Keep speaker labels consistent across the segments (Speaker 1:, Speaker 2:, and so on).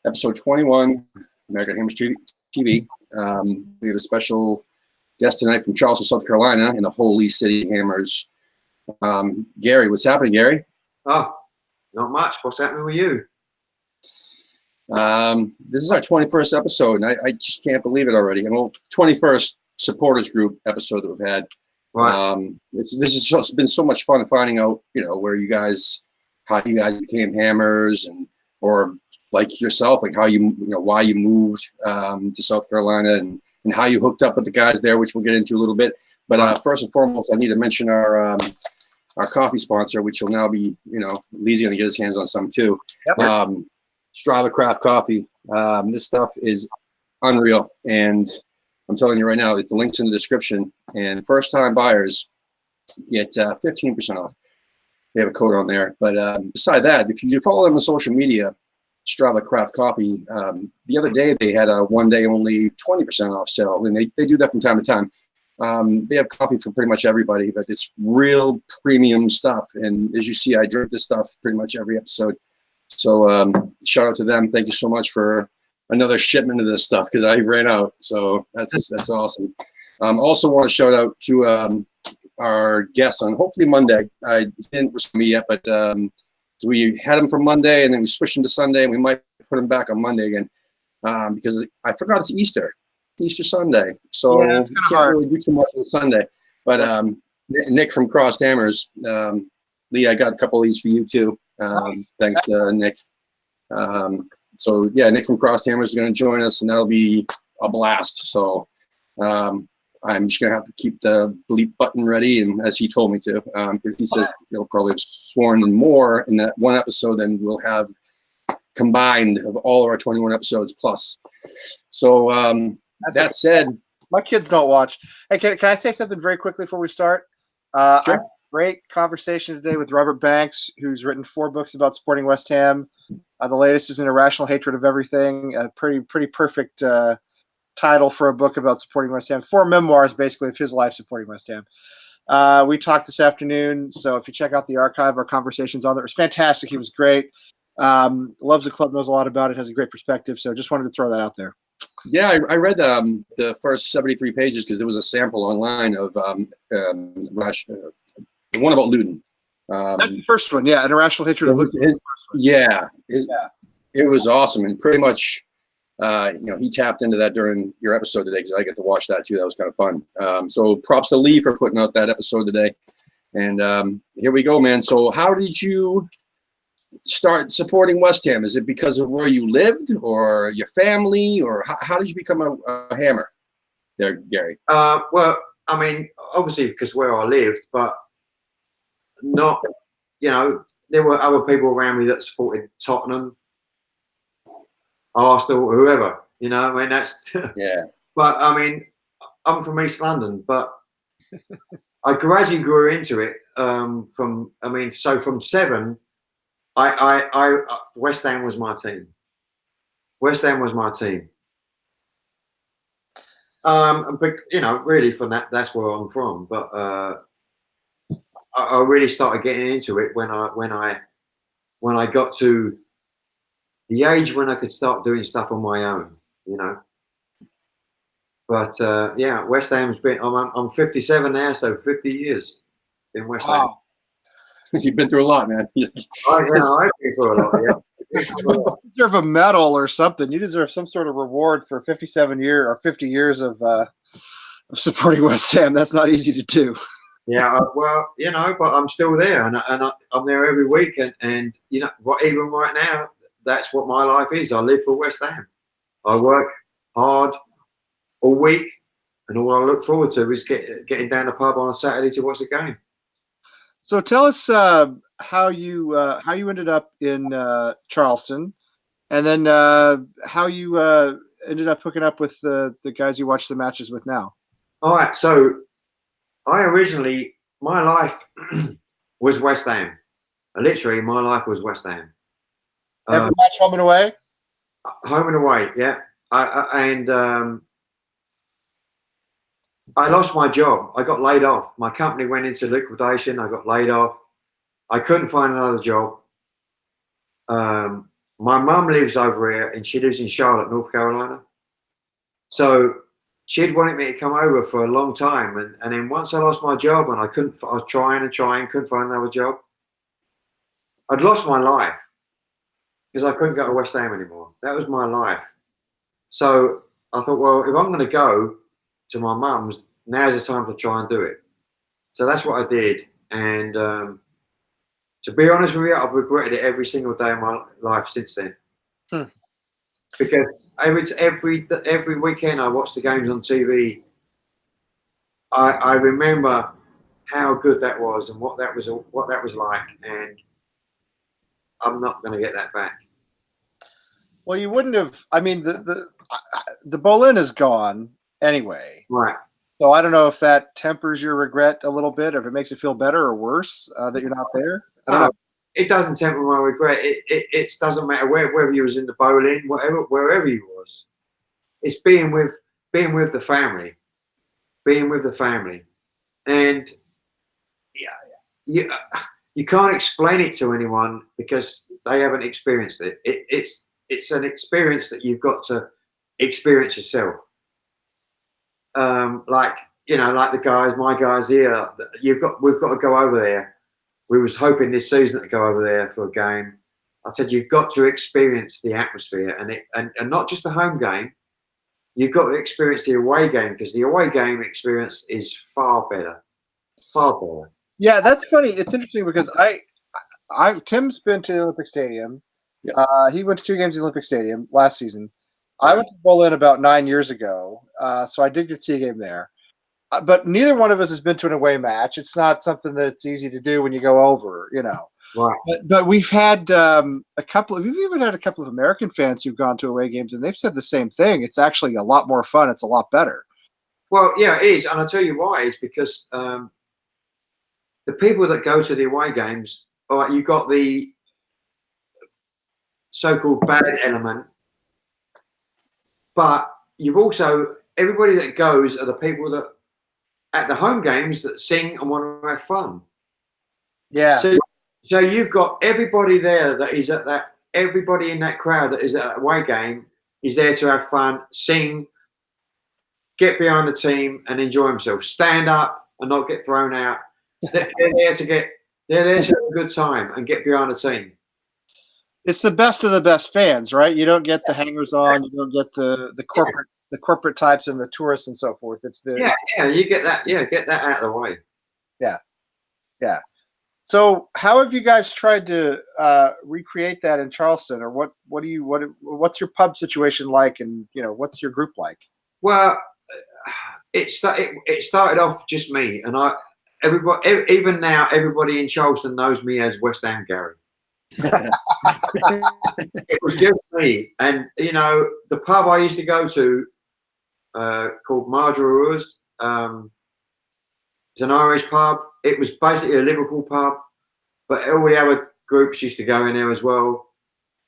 Speaker 1: episode 21, American Hammers TV. We have a special guest tonight from Charleston, South Carolina, in the Holy City Hammers. Gary, what's happening, Gary?
Speaker 2: Oh, not much. What's happening with you?
Speaker 1: This is our 21st episode, and I just can't believe it already. 21st supporters group episode that we've had.
Speaker 2: Right.
Speaker 1: This has been so much fun finding out, where you guys, how you guys became Hammers, or like yourself, like how why you moved to South Carolina, and how you hooked up with the guys there, which we'll get into a little bit. But first and foremost, I need to mention our coffee sponsor, which will now be, Lee's going to get his hands on some too. Yep. Strava Craft Coffee. This stuff is unreal, and I'm telling you right now, it's the links in the description. And first-time buyers get 15% off. They have a code on there. But beside that, if you follow them on social media, Strava Craft Coffee, the other day they had a one-day only 20% off sale, and they do that from time to time. They have coffee for pretty much everybody, but it's real premium stuff. And as you see, I drink this stuff pretty much every episode. So shout out to them. Thank you so much for another shipment of this stuff, because I ran out. So that's awesome. Also want to shout out to our guests on hopefully Monday. I didn't respond to me yet, but we had them for Monday, and then we switched them to Sunday, and we might put them back on Monday again, because I forgot it's Easter Sunday. So can't really do too much on Sunday. But Nick from Crossed Hammers, Lee, I got a couple of these for you too. Thanks, Nick. So yeah, Nick from Crossed Hammers is going to join us, and that'll be a blast. So I'm just going to have to keep the bleep button ready, and as he told me to, because he says he'll probably have sworn in more in that one episode than we'll have combined of all of our 21 episodes plus. So that said,
Speaker 3: my kids don't watch. Hey, can I say something very quickly before we start?
Speaker 1: Sure.
Speaker 3: Great conversation today with Robert Banks, who's written 4 books about supporting West Ham. The latest is An Irrational Hatred of Everything. A pretty perfect title for a book about supporting West Ham. 4 memoirs, basically, of his life supporting West Ham. We talked this afternoon, so if you check out the archive, our conversations on there. It was fantastic. He was great. Loves the club, knows a lot about it, has a great perspective. So just wanted to throw that out there.
Speaker 1: Yeah, I read the first 73 pages because there was a sample online of the one about Luton.
Speaker 3: That's the first one, yeah. An Irrational Hatred of Luton.
Speaker 1: It was awesome, and pretty much, he tapped into that during your episode today, because I get to watch that too. That was kind of fun. So props to Lee for putting out that episode today. And here we go, man. So how did you start supporting West Ham? Is it because of where you lived, or your family, or how did you become a Hammer there, Gary?
Speaker 2: Well, I mean, obviously because where I lived, but not, there were other people around me that supported Tottenham, Arsenal, whoever, I mean, that's,
Speaker 1: yeah.
Speaker 2: But I mean, I'm from East London, but I gradually grew into it from 7, West Ham was my team. West Ham was my team. But really from that's where I'm from. But I really started getting into it when I got to the age when I could start doing stuff on my own, But West Ham's been. I'm 57 now, so 50 years in West Ham.
Speaker 1: You've been through a lot, man.
Speaker 2: I've been through a lot. Yeah.
Speaker 3: You deserve a medal or something. You deserve some sort of reward for 50 years of supporting West Ham. That's not easy to do.
Speaker 2: Yeah, well, but I'm still there, and I'm there every week, and even right now, that's what my life is. I live for West Ham. I work hard all week, and all I look forward to is getting down the pub on a Saturday to watch the game.
Speaker 3: So tell us how you ended up in Charleston, and then how you ended up hooking up with the guys you watch the matches with now.
Speaker 2: All right, so my life was West Ham. Literally, my life was West Ham.
Speaker 3: Every match home and away?
Speaker 2: Home and away, yeah. I lost my job. I got laid off. My company went into liquidation. I got laid off. I couldn't find another job. My mum lives over here, and she lives in Charlotte, North Carolina. So she'd wanted me to come over for a long time, and then once I lost my job and I was trying and trying, couldn't find another job. I'd lost my life because I couldn't go to West Ham anymore. That was my life. So I thought, well, if I'm going to go to my mum's, now's the time to try and do it. So that's what I did. And to be honest with you, I've regretted it every single day of my life since then. Because every weekend I watch the games on TV, I remember how good that was and what that was like, and I'm not going to get that back.
Speaker 3: Well, you wouldn't have. I mean, the Boleyn is gone anyway.
Speaker 2: Right.
Speaker 3: So I don't know if that tempers your regret a little bit, or if it makes it feel better or worse that you're not there. I don't know.
Speaker 2: It doesn't temper my regret. It doesn't matter whether you was in the Boleyn, wherever you was. It's being with the family, and you can't explain it to anyone because they haven't experienced it. It's an experience that you've got to experience yourself. Like my guys here, we've got to go over there. We was hoping this season to go over there for a game. I said, you've got to experience the atmosphere and not just the home game. You've got to experience the away game, because the away game experience is far better. Far better.
Speaker 3: Yeah, that's funny. It's interesting because Tim's been to the Olympic Stadium.
Speaker 1: Yeah.
Speaker 3: He went to 2 games at the Olympic Stadium last season. I went to Berlin about 9 years ago, so I did get to see a game there. But neither one of us has been to an away match. It's not something that's easy to do when you go over, you know.
Speaker 2: Right.
Speaker 3: But we've had we've even had a couple of American fans who've gone to away games, and they've said the same thing. It's actually a lot more fun. It's a lot better.
Speaker 2: Well, yeah, it is. And I'll tell you why. It's because the people that go to the away games, all right, you've got the so-called bad element, but you've also, everybody that goes are the people that at the home games that sing and want to have fun.
Speaker 3: Yeah.
Speaker 2: So you've got everybody there that is at that, everybody in that crowd that is at that away game is there to have fun, sing, get behind the team and enjoy themselves, stand up and not get thrown out. They're there to have a good time and get behind the team.
Speaker 3: It's the best of the best fans, right? You don't get the hangers-on, you don't get the corporate types and the tourists and so forth. It's the
Speaker 2: you get that. Yeah, get that out of the way.
Speaker 3: Yeah. So, how have you guys tried to recreate that in Charleston, or what's your pub situation like, and what's your group like?
Speaker 2: Well, it started off just me, and even now everybody in Charleston knows me as West Ham Gary. It was just me, and the pub I used to go to called Marjorie's. It's an Irish pub. It was basically a Liverpool pub, but all the other groups used to go in there as well.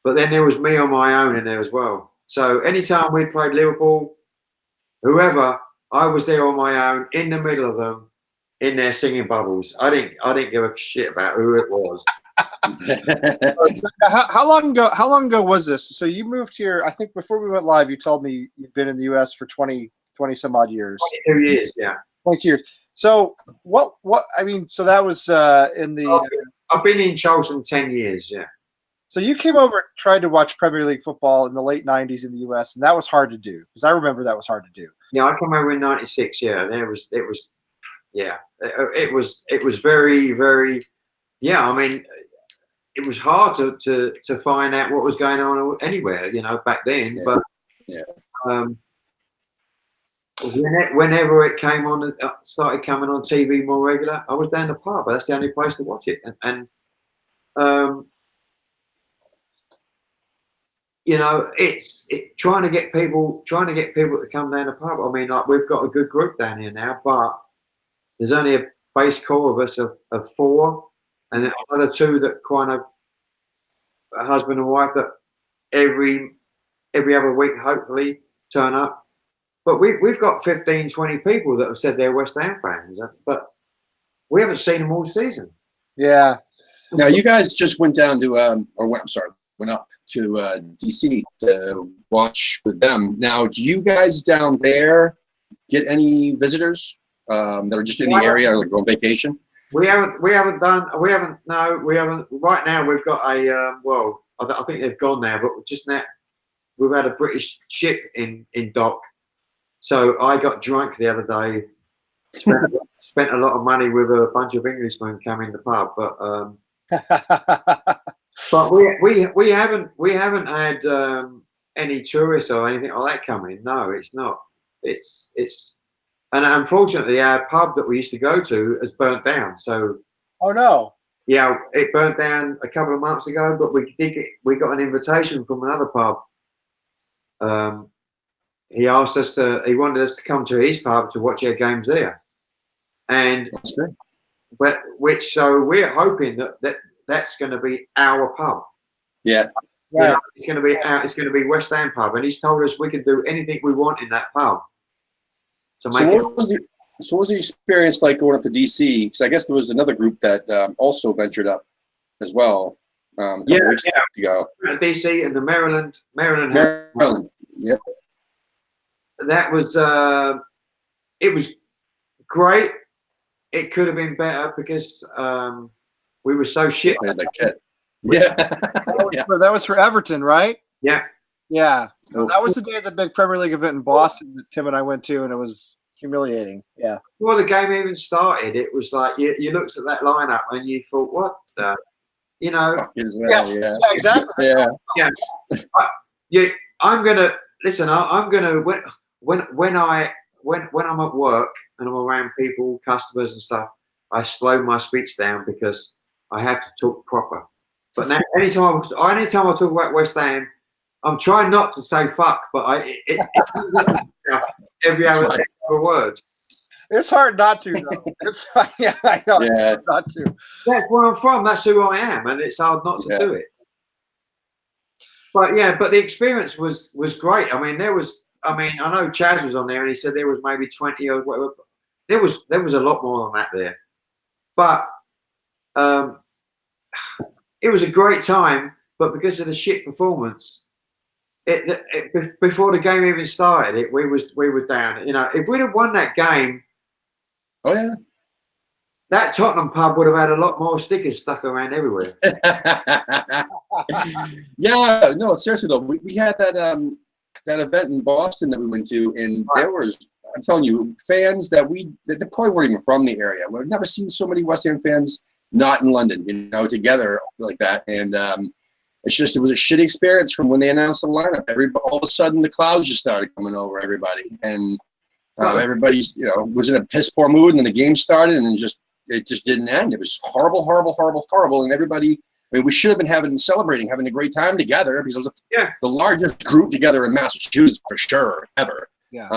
Speaker 2: But then there was me on my own in there as well. So anytime we played Liverpool, whoever, I was there on my own in the middle of them, in there singing Bubbles. I didn't give a shit about who it was.
Speaker 3: How long ago was this? So you moved here, I think before we went live, you told me you've been in the US for 20 some odd years.
Speaker 2: 22 years, yeah.
Speaker 3: 22 years. So so that was in the
Speaker 2: I've been in Charleston 10 years, yeah.
Speaker 3: So you came over and tried to watch Premier League football in the late 90s in the US, and that was hard to do, because I remember that was hard to do.
Speaker 2: Yeah, I came over in 96, yeah, and it was very, very, yeah, I mean, it was hard to find out what was going on anywhere, back then.
Speaker 1: Yeah.
Speaker 2: But whenever it came on, started coming on TV more regular, I was down the pub. That's the only place to watch it. And it's trying to get people to come down the pub. I mean, like, we've got a good group down here now, but there's only a base core of us of 4. And then another 2 that kind of a husband and wife that every other week hopefully turn up. But we've got 15, 20 people that have said they're West Ham fans, but we haven't seen them all season.
Speaker 3: Yeah.
Speaker 1: Now you guys just went down to went up to DC to watch with them. Now, do you guys down there get any visitors that are just in the area or like on vacation?
Speaker 2: We haven't. No, we haven't. Right now, we've got a. Well, I think they've gone now, but just now, we've had a British ship in dock. So I got drunk the other day. Spent a lot of money with a bunch of Englishmen coming to the pub, but we haven't had any tourists or anything like that coming. No, it's not. It's and unfortunately our pub that we used to go to has burnt down. So
Speaker 3: oh no.
Speaker 2: Yeah, it burnt down a couple of months ago, but we got an invitation from another pub. He wanted us to come to his pub to watch our games there. And so we're hoping that's going to be our pub.
Speaker 1: Yeah.
Speaker 2: You know, it's going to be West Ham pub, and he's told us we can do anything we want in that pub.
Speaker 1: So what was the experience like going up to DC? Because I guess there was another group that also ventured up as well. Weeks ago.
Speaker 2: DC and the Maryland.
Speaker 1: Yeah.
Speaker 2: That was it was great. It could have been better because we were so shit.
Speaker 1: Like shit. Yeah.
Speaker 3: That was for Everton, right?
Speaker 2: Yeah.
Speaker 3: Yeah. So that was the day of the big Premier League event in Boston that Tim and I went to, and it was humiliating. Yeah.
Speaker 2: Before the game even started, it was like you looked at that lineup and you thought, what the, you know?
Speaker 3: Yeah, exactly.
Speaker 2: Yeah. I'm gonna listen. I'm gonna when I'm at work and I'm around people, customers and stuff, I slow my speech down because I have to talk proper. But now, anytime I talk about West Ham, I'm trying not to say fuck, but every hour a word.
Speaker 3: It's hard not to, though. It's I know. It's hard not to.
Speaker 2: That's where I'm from. That's who I am, and it's hard not to do it. But the experience was great. I mean, I know Chaz was on there, and he said there was maybe 20 or whatever. There was a lot more than that there, but it was a great time. But because of the shit performance, before the game even started, we were down. You know, if we'd have won that game,
Speaker 1: oh yeah,
Speaker 2: that Tottenham pub would have had a lot more stickers stuck around everywhere.
Speaker 1: Yeah, no, seriously though, we had that event in Boston that we went to, and there was, I'm telling you, fans that probably weren't even from the area. We've never seen so many West Ham fans not in London, you know, together like that. And it was a shitty experience from when they announced the lineup. All of a sudden, the clouds just started coming over everybody, and everybody, you know, was in a piss poor mood, and then the game started, and it just didn't end. It was horrible, horrible, horrible, horrible, and everybody. I mean, we should have been having a great time together because it was the largest group together in Massachusetts for sure ever.
Speaker 3: Yeah.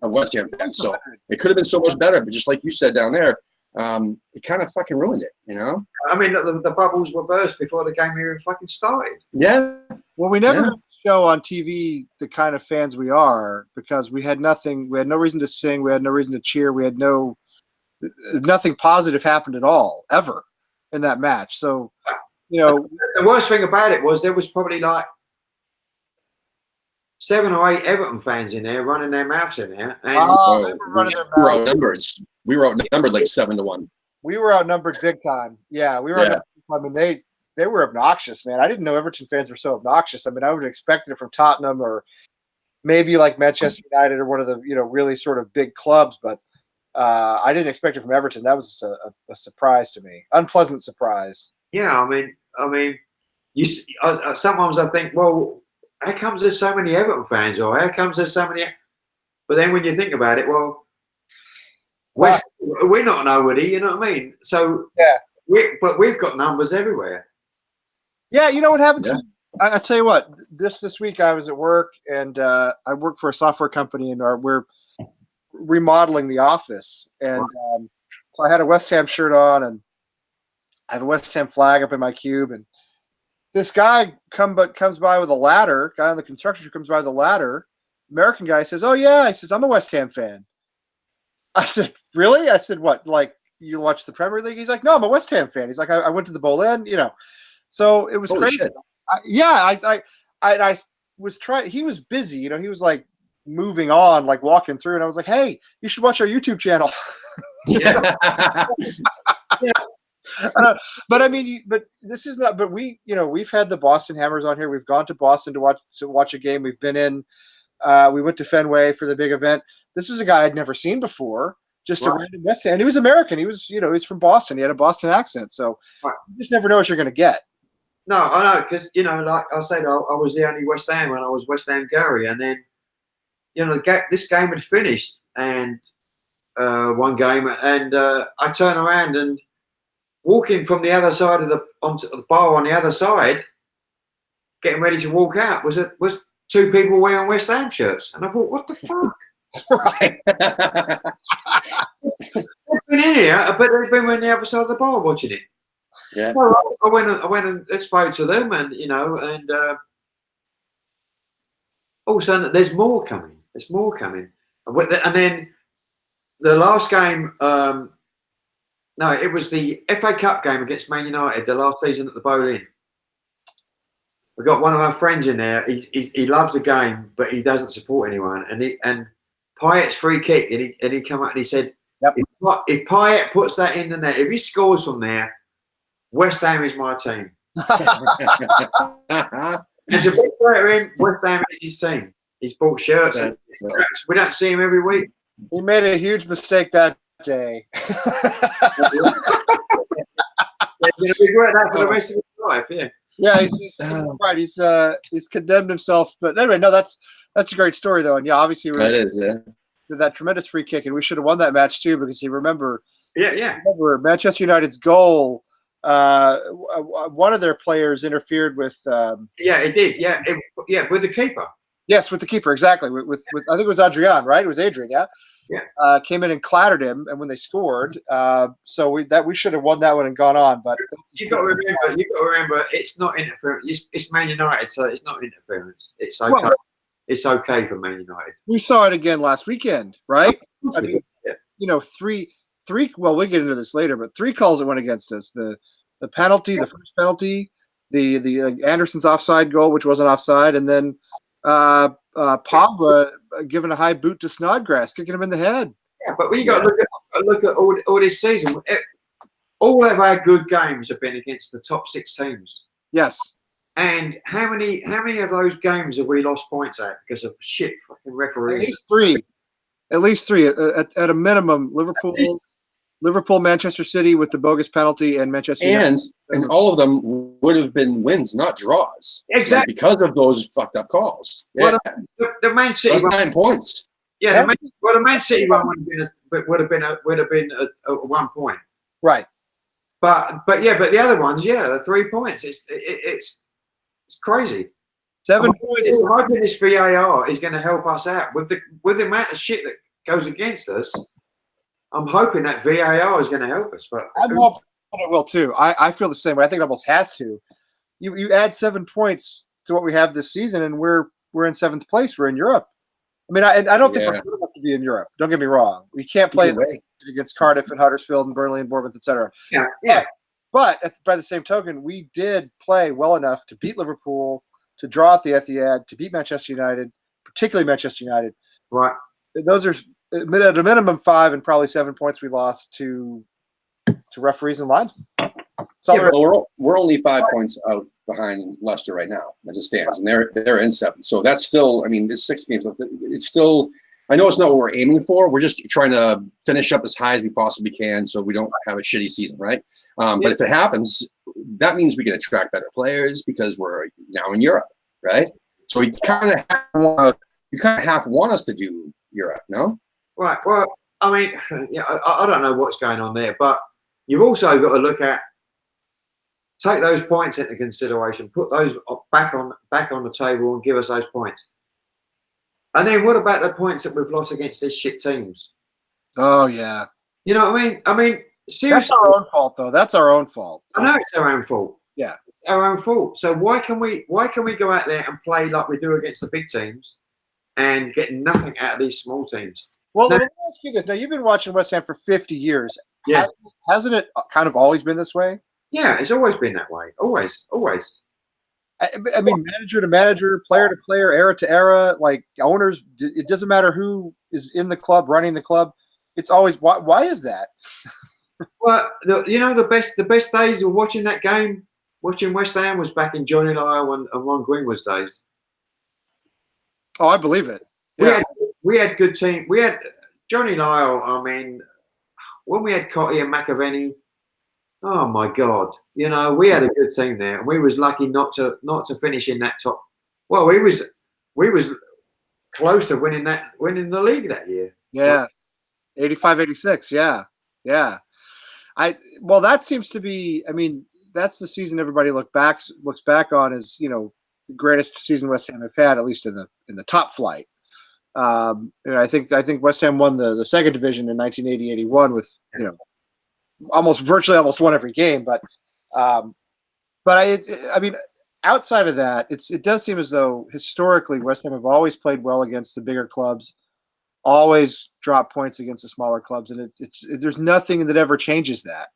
Speaker 1: Of West Ham fans. So it could have been so much better, but just like you said down there, it kind of fucking ruined it, you know?
Speaker 2: I mean, the bubbles were burst before the game even fucking started.
Speaker 1: Yeah.
Speaker 3: Well, we never show on TV the kind of fans we are because we had nothing. We had no reason to sing. We had no reason to cheer. We had nothing positive happened at all ever in that match. So, you know,
Speaker 2: the worst thing about it was there was probably like 7 or 8 Everton fans in there running their mouths in there. And
Speaker 3: they were running their mouths.
Speaker 1: We were outnumbered like 7-1.
Speaker 3: We were outnumbered big time. Yeah, we were outnumbered. I mean, they were obnoxious, man. I didn't know Everton fans were so obnoxious. I mean, I would have expected it from Tottenham or maybe like Manchester United or one of the, you know, really sort of big clubs, but I didn't expect it from Everton. That was a surprise to me. Unpleasant surprise.
Speaker 2: Yeah, I mean, you sometimes I think, well, how comes there's so many Everton fans, or how comes there's so many? But then when you think about it, well, we're not nobody, you know what I mean? So but we've got numbers everywhere.
Speaker 3: Yeah, you know what happened to me? I tell you what, this week I was at work, and I work for a software company, and we're remodeling the office, and so I had a West Ham shirt on, and I have a West Ham flag up in my cube, and this guy comes by with a ladder. Guy on the construction crew comes by with a ladder. American guy says, "Oh yeah," he says, "I'm a West Ham fan." I said, "Really?" I said, "What? Like you watch the Premier League?" He's like, "No, I'm a West Ham fan." He's like, "I went to the Boleyn, you know." So it was
Speaker 1: Holy
Speaker 3: crazy.
Speaker 1: Shit.
Speaker 3: I was trying. He was busy, you know. He was like moving on, like walking through, and I was like, "Hey, you should watch our YouTube channel."
Speaker 1: Yeah.
Speaker 3: But I mean, but this is not. But we, you know, we've had the Boston Hammers on here. We've gone to Boston to watch a game. We've been in. We went to Fenway for the big event. This is a guy I'd never seen before. Just a random West Ham. And he was American. He was, you know, he's from Boston. He had a Boston accent. So you just never know what you're going to get.
Speaker 2: No, I know, because, you know, like I said, I was the only West Ham when I was West Ham Gary. And then, you know, this game had finished and one game. And I turn around and walking from the other side of onto the bar on the other side, getting ready to walk out, was two people wearing West Ham shirts. And I thought, what the fuck?
Speaker 3: Right.
Speaker 2: They've been in here, but they've been on the other side of the bar watching it.
Speaker 1: Yeah.
Speaker 2: Well, I went and spoke to them, and you know, and all of a sudden there's more coming. There's more coming, and then the last game. No, it was the FA Cup game against Man United, the last season at the Boleyn. We got one of our friends in there. He loves the game, but he doesn't support anyone. And Payet's free kick, and he come up and he said,
Speaker 3: yep.
Speaker 2: if Payet puts that in the net, if he scores from there, West Ham is my team. And to be fair to him, West Ham is his team. He's bought shirts. We don't see him every week.
Speaker 3: He made a huge mistake that day.
Speaker 2: He's going to regret that for the rest of his life. Yeah.
Speaker 3: Yeah, he's right. He's condemned himself. But anyway, no, that's a great story though. And yeah, obviously
Speaker 1: that is, yeah.
Speaker 3: That tremendous free kick, and we should have won that match too because you remember.
Speaker 2: Yeah.
Speaker 3: Remember Manchester United's goal. One of their players interfered with.
Speaker 2: Yeah, it did. Yeah, with the keeper.
Speaker 3: Yes, with the keeper, exactly. With I think it was Adrian, right? It was Adrian, yeah.
Speaker 2: Yeah.
Speaker 3: Came in and clattered him, and when they scored, so we should have won that one and gone on. But
Speaker 2: you got to remember, it's not interference. It's Man United, so it's not interference. It's okay. Well, it's okay for Man United.
Speaker 3: We saw it again last weekend, right? I mean,
Speaker 2: yeah.
Speaker 3: You know, three. Well, we'll get into this later, but 3 calls that went against us: the penalty, the first penalty, the Anderson's offside goal, which wasn't offside, and then Pogba giving a high boot to Snodgrass, kicking him in the head.
Speaker 2: Yeah, but we got to look at all this season. All of our good games have been against the top 6 teams.
Speaker 3: Yes.
Speaker 2: And how many of those games have we lost points at because of shit fucking referees?
Speaker 3: At least three. At a minimum, Liverpool, Manchester City with the bogus penalty, and Manchester United.
Speaker 1: And all of them would have been wins, not draws.
Speaker 2: Exactly.
Speaker 1: Because of those fucked up calls. Yeah.
Speaker 2: Well, the Man City.
Speaker 1: That's 9 points.
Speaker 2: Yeah. The Man City one would have been a 1 point.
Speaker 3: Right.
Speaker 2: But the other ones, the 3 points. It's crazy.
Speaker 3: 7 points.
Speaker 2: I'm hoping this VAR is going to help us out with the amount of shit that goes against us. I'm hoping that VAR is going to help us, but
Speaker 3: I'm hoping it will too. I feel the same way. I think it almost has to. You add 7 points to what we have this season, and we're in 7th place. We're in Europe. I mean, I don't think we're good enough to be in Europe. Don't get me wrong. We can't play against Cardiff and Huddersfield and Burnley and Bournemouth, etc.
Speaker 2: Yeah.
Speaker 3: But by the same token, we did play well enough to beat Liverpool, to draw at the Etihad, to beat Manchester United, particularly Manchester United.
Speaker 2: Right.
Speaker 3: Those are at a minimum 5 and probably 7 points we lost to referees and linesmen.
Speaker 1: Well, we're only 5 points out behind Leicester right now as it stands, and they're in 7th. So that's still, I mean, it's 6 games. It's still, I know it's not what we're aiming for. We're just trying to finish up as high as we possibly can so we don't have a shitty season, right? But if it happens, that means we can attract better players because we're now in Europe, right? So you kind of half want us to do Europe, no?
Speaker 2: Right. Well, I mean, I don't know what's going on there, but you've also got to take those points into consideration, put those back on the table, and give us those points. And then what about the points that we've lost against these shit teams?
Speaker 3: Oh yeah.
Speaker 2: You know what I mean? Seriously,
Speaker 3: that's our own fault, though. That's our own fault.
Speaker 2: I know it's our own fault.
Speaker 3: Yeah,
Speaker 2: it's our own fault. So why can we go out there and play like we do against the big teams and get nothing out of these small teams?
Speaker 3: Well, let me ask you this. Now, you've been watching West Ham for 50 years.
Speaker 2: Yeah.
Speaker 3: Hasn't it kind of always been this way?
Speaker 2: Yeah, it's always been that way. Always.
Speaker 3: I mean, manager to manager, player to player, era to era, like owners. It doesn't matter who is in the club, running the club. It's always why is that?
Speaker 2: Well, the best days of watching that game, watching West Ham, was back in Johnny Lyle and Ron Greenwood's days.
Speaker 3: Oh, I believe it.
Speaker 2: Yeah. We had good team. We had Johnny Lyle. I mean, when we had Cotty and McAvenny, oh my God, we had a good team there, and we was lucky not to finish in that top. Well, we was close to winning the league that year.
Speaker 3: Yeah, 85, 86. Yeah. Well, that seems to be. I mean, that's the season everybody looks back on as the greatest season West Ham have had, at least in the top flight. And I think West Ham won the second division in 1980-81 with virtually almost won every game. But I mean, outside of that, it does seem as though historically West Ham have always played well against the bigger clubs, always drop points against the smaller clubs, and there's nothing that ever changes that.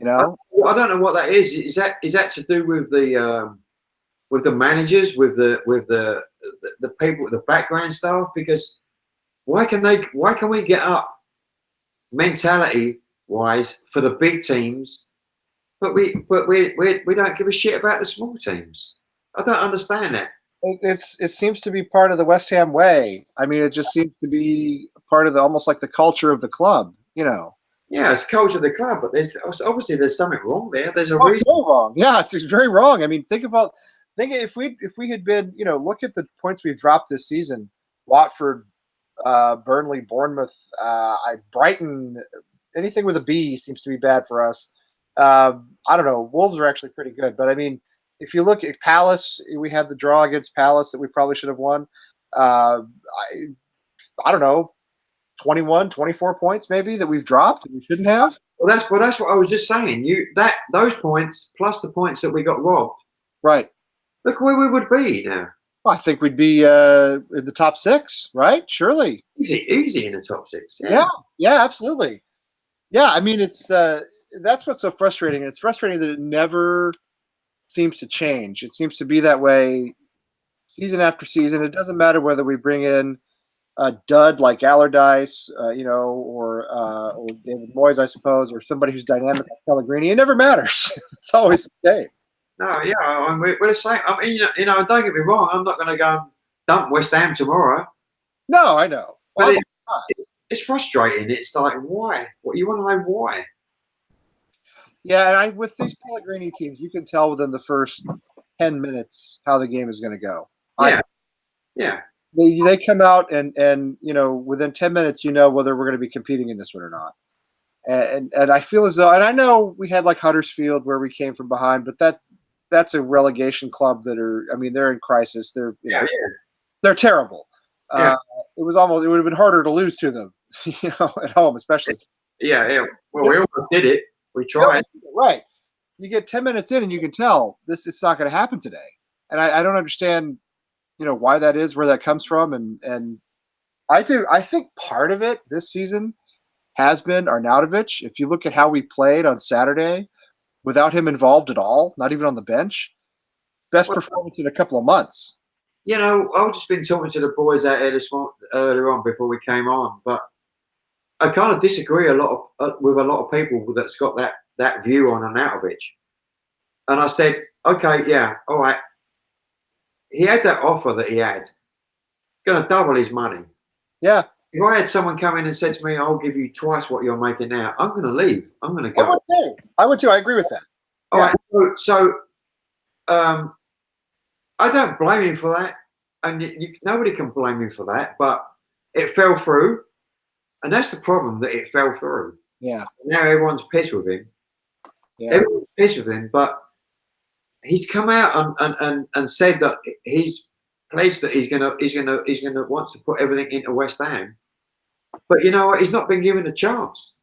Speaker 2: I don't know what that is. Is that to do with the managers, with the people, the background staff? Because why can we get up mentality wise for the big teams, but we don't give a shit about the small teams? I don't understand that.
Speaker 3: It seems to be part of the West Ham way. I mean, it just seems to be part of almost like the culture of the club.
Speaker 2: Yeah, it's culture of the club, but there's something wrong there. There's a reason.
Speaker 3: So wrong. Yeah, it's very wrong. I mean, think if we had been, look at the points we've dropped this season: Watford, Burnley, Bournemouth, Brighton. Anything with a B seems to be bad for us. I don't know. Wolves are actually pretty good, but I mean, if you look at Palace, we had the draw against Palace that we probably should have won. I don't know, 21, 24 points maybe that we've dropped and we shouldn't have.
Speaker 2: Well, that's what I was just saying. Those points plus the points that we got robbed.
Speaker 3: Right.
Speaker 2: Look where we would be now.
Speaker 3: Well, I think we'd be in the top 6, right? Surely.
Speaker 2: Easy in the top 6.
Speaker 3: Yeah, absolutely. Yeah, I mean, it's that's what's so frustrating. It's frustrating that it never seems to change. It seems to be that way season after season. It doesn't matter whether we bring in a dud like Allardyce, or David Moyes, I suppose, or somebody who's dynamic like Pellegrini. It never matters. It's always the same.
Speaker 2: No, yeah, we're the same. I mean, don't get me wrong. I'm not going to go and dump West Ham tomorrow.
Speaker 3: No, I know.
Speaker 2: But it's frustrating. It's like, why? What you want to know why?
Speaker 3: Yeah, and with these Pellegrini teams, you can tell within the first 10 minutes how the game is going to go.
Speaker 2: Yeah.
Speaker 3: They come out and within 10 minutes, whether we're going to be competing in this one or not. And I feel as though, and I know we had like Huddersfield where we came from behind, but that's a relegation club they're in crisis. They're terrible.
Speaker 2: Yeah.
Speaker 3: It would have been harder to lose to them, at home, especially.
Speaker 2: Yeah. Well, we almost did it. We tried.
Speaker 3: Right. You get 10 minutes in and you can tell it's not going to happen today. And I don't understand, why that is, where that comes from. And I do. I think part of it this season has been Arnautovic. If you look at how we played on Saturday without him involved at all, not even on the bench, best performance in a couple of months.
Speaker 2: I've just been talking to the boys out here earlier on before we came on, but I kind of disagree with a lot of people that's got that view on Arnautovic. And I said, okay, yeah, all right. He had that offer that he had, going to double his money.
Speaker 3: Yeah.
Speaker 2: If I had someone come in and said to me, I'll give you twice what you're making now, I'm going to leave. I'm going to go.
Speaker 3: I would too. I agree with that.
Speaker 2: All right. So I don't blame him for that. And nobody can blame him for that. But it fell through. And that's the problem, that it fell through.
Speaker 3: Yeah.
Speaker 2: Now everyone's pissed with him.
Speaker 3: Yeah.
Speaker 2: Everyone's pissed with him. But he's come out and said that he's pledged that he's gonna want to put everything into West Ham. But you know what? He's not been given a chance.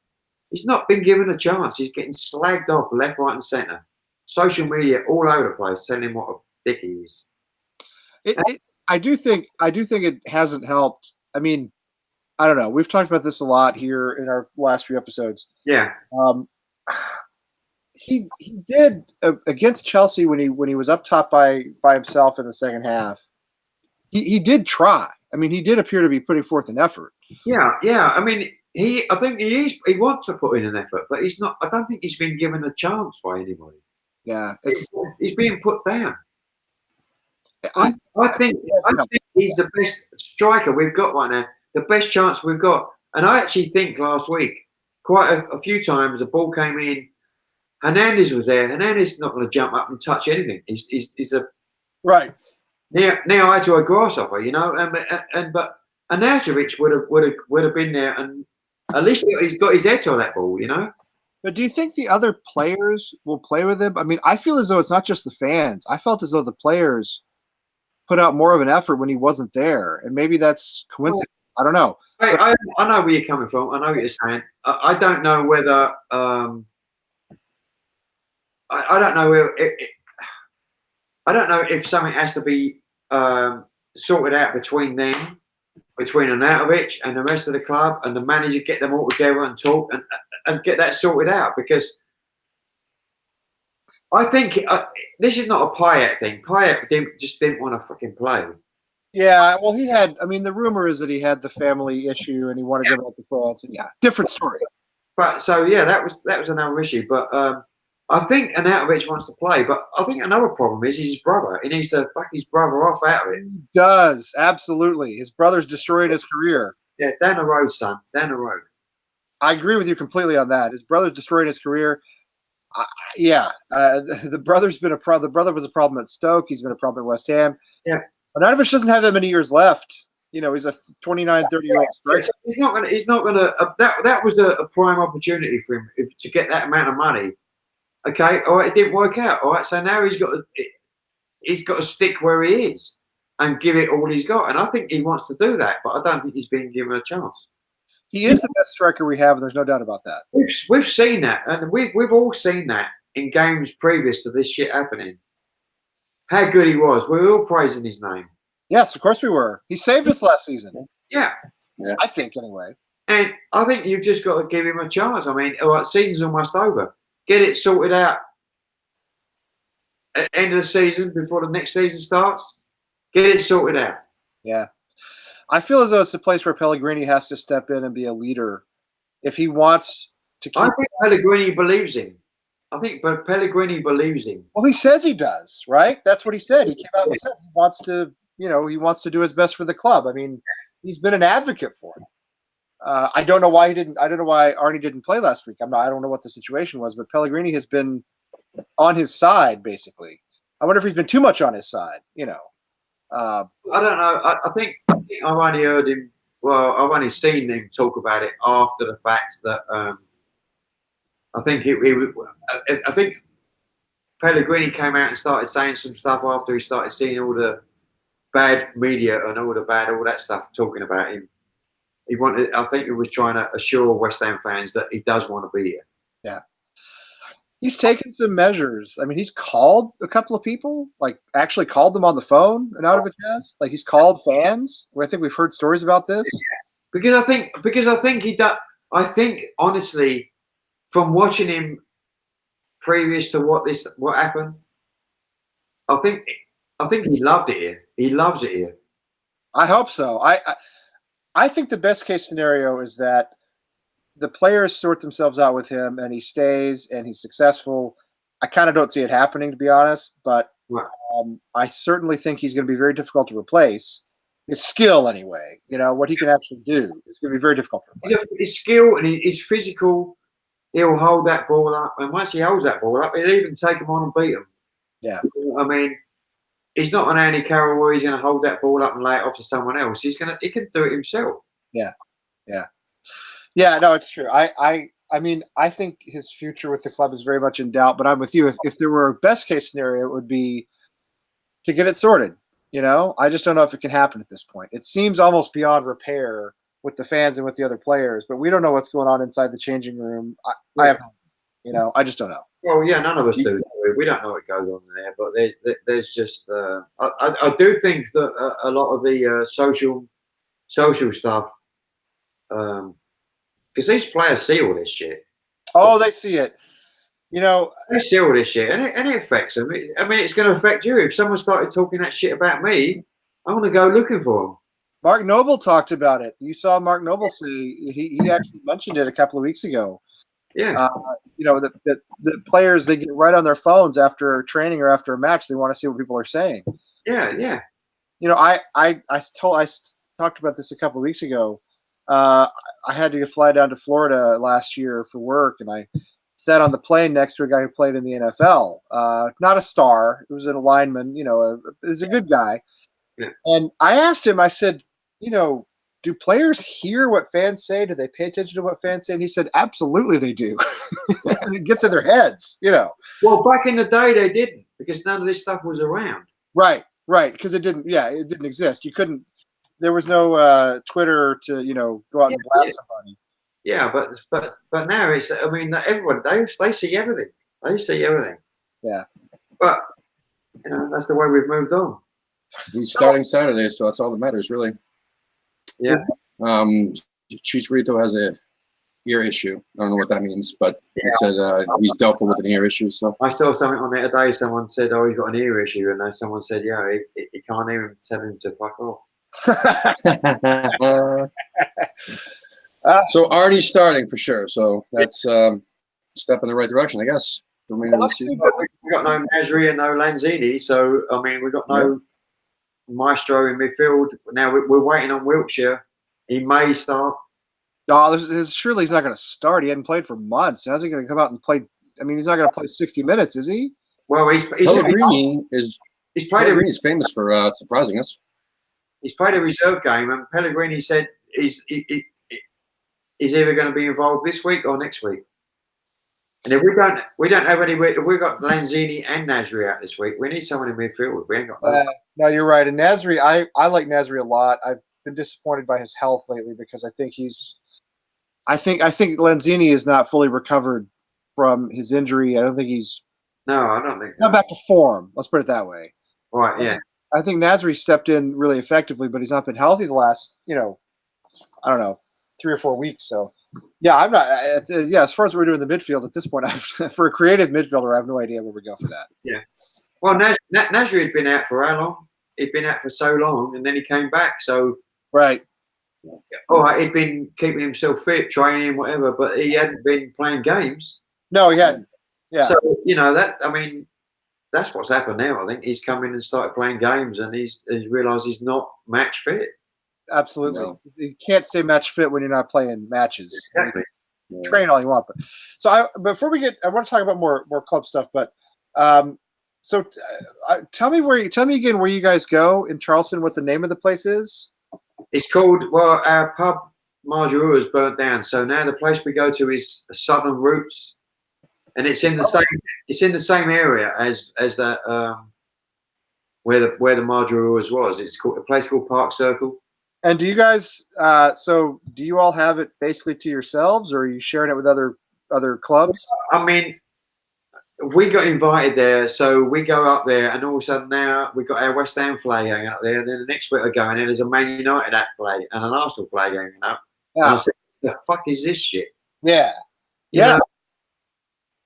Speaker 2: He's not been given a chance. He's getting slagged off left, right, and centre. Social media all over the place telling him what a dick he is.
Speaker 3: I do think it hasn't helped. I mean, I don't know. We've talked about this a lot here in our last few episodes.
Speaker 2: Yeah.
Speaker 3: he did against Chelsea when he was up top by himself in the second half. He did try. I mean, he did appear to be putting forth an effort.
Speaker 2: Yeah. I mean, I think he wants to put in an effort, but he's not. I don't think he's been given a chance by anybody.
Speaker 3: Yeah,
Speaker 2: He's being put down. I think he's the best striker we've got right now. The best chance we've got. And I actually think last week, quite a few times, the ball came in. Hernandez was there. Hernandez is not going to jump up and touch anything. He's a
Speaker 3: right
Speaker 2: near eye to a grasshopper, you know. But Arnautovic would have been there, and at least he's got his head on that ball, you know.
Speaker 3: But do you think the other players will play with him? I mean, I feel as though it's not just the fans. I felt as though the players put out more of an effort when he wasn't there, and maybe that's coincidence. I don't know.
Speaker 2: I know where you're coming from. I know what you're saying. I don't know whether I don't know where I don't know if something has to be sorted out between them, between Arnautovic and the rest of the club, and the manager, get them all together and talk and get that sorted out, because I think this is not a Payet thing. Payet just didn't want to fucking play.
Speaker 3: Yeah, well, he had. I mean, the rumor is that he had the family issue and he wanted to go back to France. And yeah, different story.
Speaker 2: But so yeah, that was another issue. But I think Arnautovic wants to play. But I think another problem is his brother. He needs to fuck his brother off out of it.
Speaker 3: He does, absolutely. His brother's destroying his career.
Speaker 2: Yeah, down the road, son. Down the road.
Speaker 3: I agree with you completely on that. His brother's destroying his career. The brother's been the brother was a problem at Stoke. He's been a problem at West Ham.
Speaker 2: Yeah.
Speaker 3: Arnautovic doesn't have that many years left. You know, he's a 29, 30-year-old striker.
Speaker 2: He's not gonna. That was a prime opportunity for him to get that amount of money. Okay, all right, it didn't work out. All right, so now he's got to stick where he is and give it all he's got. And I think he wants to do that, but I don't think he's being given a chance.
Speaker 3: He is the best striker we have, and there's no doubt about that.
Speaker 2: We've seen that, and we've all seen that in games previous to this shit happening. How good he was. We were all praising his name.
Speaker 3: Yes, of course we were. He saved us last season.
Speaker 2: Yeah.
Speaker 3: I think, anyway.
Speaker 2: And I think you've just got to give him a chance. I mean, all right, season's almost over. Get it sorted out at the end of the season before the next season starts. Get it sorted out.
Speaker 3: Yeah. I feel as though it's a place where Pellegrini has to step in and be a leader if he wants to keep.
Speaker 2: I think Pellegrini believes him. I think Pellegrini believes him.
Speaker 3: Well, he says he does, right? That's what he said. He came out and said he wants to, he wants to do his best for the club. I mean, he's been an advocate for it. I don't know why he didn't. I don't know why Arnie didn't play last week. I don't know what the situation was, but Pellegrini has been on his side basically. I wonder if he's been too much on his side.
Speaker 2: I don't know. I think I've only heard him. Well, I've only seen him talk about it after the fact that I think Pellegrini came out and started saying some stuff after he started seeing all the bad media and all that stuff talking about him. I think he was trying to assure West Ham fans that he does want to be here.
Speaker 3: Yeah. He's taken some measures. I mean, he's called a couple of people, like actually called them on the phone and out of a chest. Like he's called fans. I think we've heard stories about this.
Speaker 2: Because I think he does. I think honestly, from watching him previous to what happened, I think he loved it here. He loves it here.
Speaker 3: I hope so. I think the best case scenario is that the players sort themselves out with him and he stays and he's successful. I kind of don't see it happening, to be honest, but I certainly think he's going to be very difficult to replace. His skill, anyway, what he can actually do is going to be very difficult to replace.
Speaker 2: His skill and his physical, he'll hold that ball up. And once he holds that ball up, he'll even take him on and beat him.
Speaker 3: Yeah.
Speaker 2: I mean, he's not an Andy Carroll where he's going to hold that ball up and lay it off to someone else. He can do it himself.
Speaker 3: Yeah. No, it's true. I mean, I think his future with the club is very much in doubt. But I'm with you. If there were a best case scenario, it would be to get it sorted. I just don't know if it can happen at this point. It seems almost beyond repair with the fans and with the other players. But we don't know what's going on inside the changing room. I just don't know.
Speaker 2: Well, yeah, none of us do. We don't know what goes on there, but there's just. I do think that a lot of the social stuff, because these players see all this shit.
Speaker 3: Oh, they see it. You know,
Speaker 2: They see all this shit, and it affects them. I mean, it's going to affect you. If someone started talking that shit about me, I'm going to go looking for them.
Speaker 3: Mark Noble talked about it. You saw Mark Noble say he actually mentioned it a couple of weeks ago.
Speaker 2: Yeah.
Speaker 3: You know, the players, they get right on their phones after training or after a match. They want to see what people are saying.
Speaker 2: Yeah, yeah.
Speaker 3: You know, I talked about this a couple of weeks ago. I had to fly down to Florida last year for work, and I sat on the plane next to a guy who played in the NFL. Not a star; it was an lineman. You know, it was a good guy.
Speaker 2: Yeah.
Speaker 3: And I asked him. I said, you know, do players hear what fans say? Do they pay attention to what fans say? And he said, absolutely, they do. And it gets in their heads. You know.
Speaker 2: Well, back in the day, they didn't, because none of this stuff was around.
Speaker 3: Right. Right. Because it didn't. Yeah, it didn't exist. You couldn't. There was no Twitter to go out and blast somebody.
Speaker 2: Yeah, but now it's. I mean, everyone they see everything. They see everything.
Speaker 3: Yeah.
Speaker 2: But that's the way we've moved on.
Speaker 1: He's starting Saturday, so that's all that matters, really.
Speaker 2: Yeah.
Speaker 1: Chicharito has a ear issue. I don't know what that means, but he said he's doubtful with an ear issue. So
Speaker 2: I saw something on there today. Someone said, "Oh, he's got an ear issue," and then someone said, "Yeah, he can't even tell him to fuck off."
Speaker 1: So Artie's starting for sure. So that's a step in the right direction, I guess. The remainder of the season.
Speaker 2: We got no Nasri and no Lanzini, so I mean, we got no maestro in midfield. Now we're waiting on Wiltshire. He may start.
Speaker 3: Oh, surely he's not going to start. He hadn't played for months. How's he going to come out and play? I mean, he's not going to play 60 minutes, is he?
Speaker 2: Well, he's
Speaker 1: Pellegrini
Speaker 2: played
Speaker 1: is famous for surprising us.
Speaker 2: He's played a reserve game, and Pellegrini said he's either going to be involved this week or next week. And if we don't have any. If we've got Lanzini and Nasri out this week, we need someone in midfield. We ain't got.
Speaker 3: No, you're right. And Nasri, I like Nasri a lot. I've been disappointed by his health lately because I think I think Lanzini is not fully recovered from his injury. I don't think he's.
Speaker 2: No, I don't think.
Speaker 3: Not back to form. Let's put it that way.
Speaker 2: Right. Yeah.
Speaker 3: I think Nasri stepped in really effectively, but he's not been healthy the last, I don't know, 3 or 4 weeks. So, yeah, I'm not. As far as we're doing the midfield at this point, for a creative midfielder, I have no idea where we go for that.
Speaker 2: Yeah. Well, Nasri had been out for how long? He'd been out for so long, and then he came back. So,
Speaker 3: right.
Speaker 2: All right, he'd been keeping himself fit, training, whatever, but he hadn't been playing games.
Speaker 3: No, he hadn't. Yeah.
Speaker 2: So that's what's happened now. I think he's come in and started playing games, and he's realised he's not match fit.
Speaker 3: Absolutely,
Speaker 1: No.
Speaker 3: You can't stay match fit when you're not playing matches.
Speaker 2: Exactly.
Speaker 3: Train all you want, before we get, I want to talk about more club stuff. But tell me again where you guys go in Charleston. What the name of the place is?
Speaker 2: It's called our pub Margaroo is burnt down, so now the place we go to is Southern Roots. And it's in the same area as that where the Margaroo was. It's called a place called Park Circle.
Speaker 3: And do you guys? So do you all have it basically to yourselves, or are you sharing it with other clubs?
Speaker 2: I mean, we got invited there, so we go up there, and all of a sudden now we've got our West Ham flag hanging up there. And then the next week I go, and there's a Man United flag and an Arsenal flag hanging up.
Speaker 3: Yeah.
Speaker 2: And I said, "The fuck is this shit?"
Speaker 3: Yeah.
Speaker 2: You know,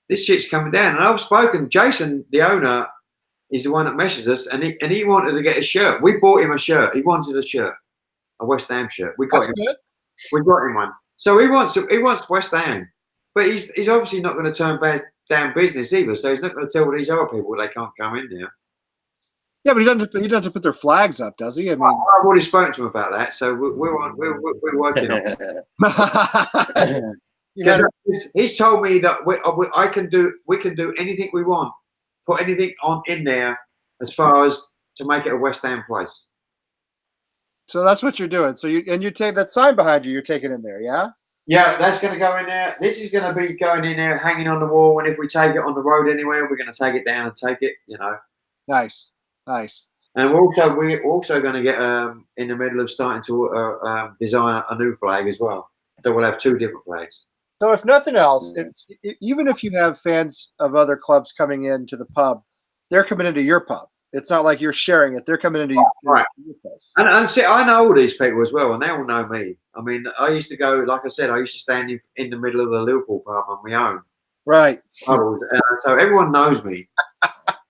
Speaker 2: this shit's coming down. And I've spoken. Jason, the owner, is the one that messaged us, and he wanted to get a shirt. We bought him a shirt. He wanted a shirt, a West Ham shirt. We got him.
Speaker 3: Good.
Speaker 2: We got him one. So he wants West Ham, but he's obviously not going to turn down business either. So he's not going to tell these other people they can't come in there.
Speaker 3: Yeah, but he doesn't have to put their flags up, does he? I mean,
Speaker 2: I've already spoken to him about that, so we're working on it. He's told me that we can do anything we want, put anything in there as far as to make it a West Ham place.
Speaker 3: So that's what you're doing. So you take that sign behind you. You're taking in there, yeah.
Speaker 2: Yeah, that's going to go in there. This is going to be going in there, hanging on the wall. And if we take it on the road anywhere, we're going to take it down and take it.
Speaker 3: Nice.
Speaker 2: And we're also going to get in the middle of starting to design a new flag as well. So we'll have 2 different flags.
Speaker 3: So if nothing else, even if you have fans of other clubs coming into the pub, they're coming into your pub. It's not like you're sharing it. They're coming into your place.
Speaker 2: And see, I know all these people as well, and they all know me. I mean, I used to go, like I said, I used to stand in the middle of the Liverpool pub on my own.
Speaker 3: Right.
Speaker 2: Bubbles. So everyone knows me.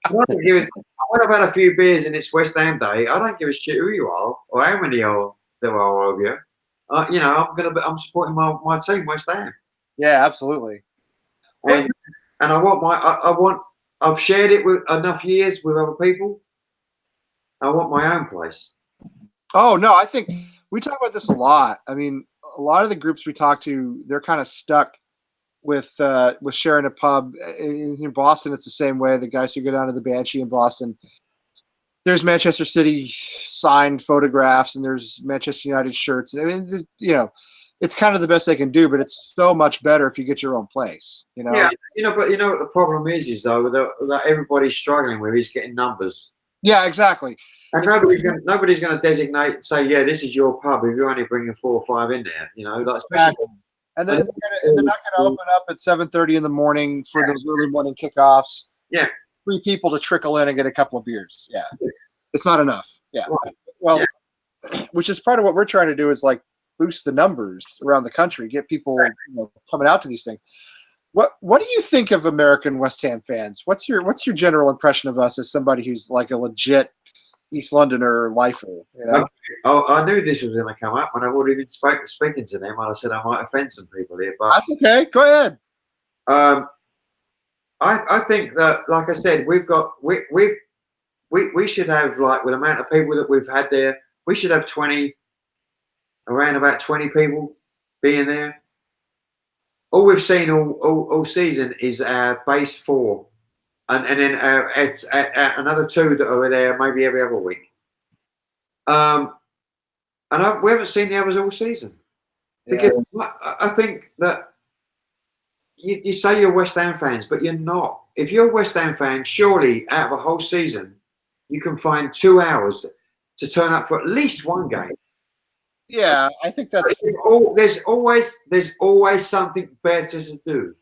Speaker 2: When I've had a few beers and it's West Ham Day, I don't give a shit who you are or how many there are over here. I'm supporting my team, West Ham.
Speaker 3: Yeah, absolutely.
Speaker 2: And I've shared it with enough years with other people. I want my own place.
Speaker 3: Oh no, I think we talk about this a lot. I mean, a lot of the groups we talk to, they're kind of stuck with sharing a pub. In Boston, it's the same way. The guys who go down to the Banshee in Boston, there's Manchester City signed photographs and there's Manchester United shirts. I mean, it's kind of the best they can do, but it's so much better if you get your own place.
Speaker 2: Yeah, but what the problem is though that everybody's struggling with is getting numbers.
Speaker 3: Yeah, exactly.
Speaker 2: And nobody's going to designate and say, yeah, this is your pub if you're only bringing 4 or 5 in there.
Speaker 3: Exactly. And then they're not going to open up at 7:30 in the morning for those early morning kickoffs.
Speaker 2: Yeah.
Speaker 3: 3 people to trickle in and get a couple of beers. Yeah. It's not enough. Yeah. Right. Well, which is part of what we're trying to do is like boost the numbers around the country, get people coming out to these things. What do you think of American West Ham fans? What's your general impression of us as somebody who's like a legit East Londoner lifer?
Speaker 2: I knew this was going to come up when I've already been speaking to them. I said I might offend some people here, but
Speaker 3: that's okay. Go ahead.
Speaker 2: I think that, like I said, we should have, like, with the amount of people that we've had there, we should have around about 20 people being there. All we've seen all season is our base 4, and then another 2 that are there maybe every other week. And we haven't seen the others all season. Because I think that you say you're West Ham fans, but you're not. If you're a West Ham fan, surely out of a whole season, you can find 2 hours to turn up for at least one game.
Speaker 3: Yeah, I think that's.
Speaker 2: There's always something better to do,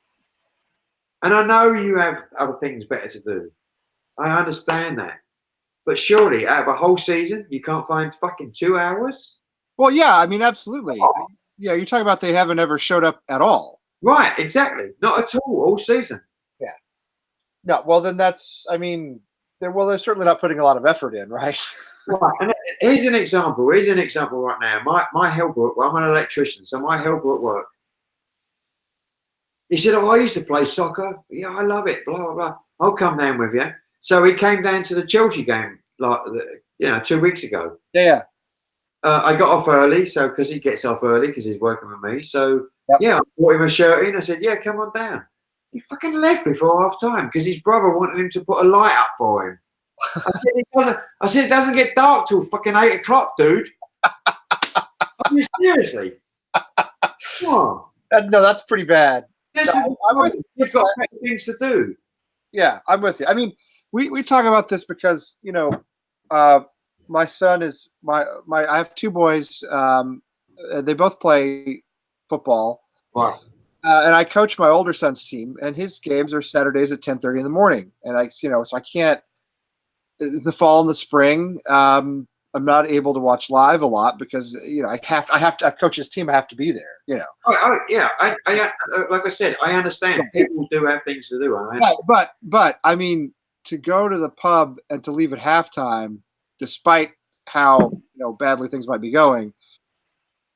Speaker 2: and I know you have other things better to do. I understand that, but surely out of a whole season, you can't find fucking 2 hours.
Speaker 3: Well, yeah, I mean, absolutely. Oh. Yeah, you're talking about they haven't ever showed up at all.
Speaker 2: Right, exactly. Not at all season.
Speaker 3: Yeah. No, well then that's. I mean, they're certainly not putting a lot of effort in, right?
Speaker 2: Right. And here's an example right now. My helper, I'm an electrician, so my helper at work, he said, I used to play soccer. Yeah, I love it, blah, blah, blah. I'll come down with you. So he came down to the Chelsea game, 2 weeks ago.
Speaker 3: Yeah.
Speaker 2: I got off early, so because he gets off early because he's working with me. So, I bought him a shirt in. I said, yeah, come on down. He fucking left before half time because his brother wanted him to put a light up for him. I said it doesn't get dark till fucking 8 o'clock, dude. I mean, seriously. Come on.
Speaker 3: No, that's pretty bad.
Speaker 2: You've got better things to do.
Speaker 3: Yeah, I'm with you. I mean, we talk about this because, my son is I have 2 boys. They both play football.
Speaker 2: Right.
Speaker 3: And I coach my older son's team, and his games are Saturdays at 10:30 in the morning. And so I can't. The fall and the spring, I'm not able to watch live a lot because I have to coach his team. I have to be there.
Speaker 2: I like I said, I understand people do have things to do.
Speaker 3: But I mean, to go to the pub and to leave at halftime, despite how badly things might be going,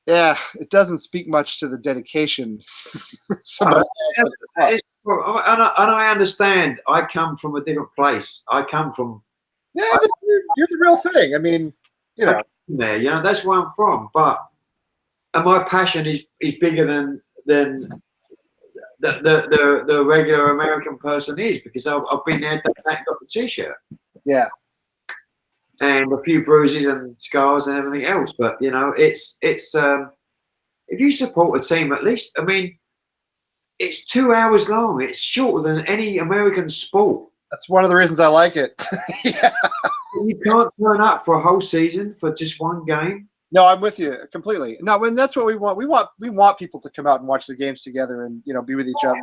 Speaker 3: it doesn't speak much to the dedication.
Speaker 2: And I understand. I come from a different place. I come from.
Speaker 3: Yeah, but you're the real thing. I mean,
Speaker 2: there, that's where I'm from. But my passion is bigger than the regular American person is, because I've been there, got the T-shirt.
Speaker 3: Yeah.
Speaker 2: And a few bruises and scars and everything else, but it's if you support a team, at least, I mean, it's 2 hours long. It's shorter than any American sport.
Speaker 3: That's one of the reasons I like it. Yeah.
Speaker 2: You can't turn up for a whole season for just one game.
Speaker 3: No, I'm with you completely. No, and that's what we want. We want people to come out and watch the games together and be with each other.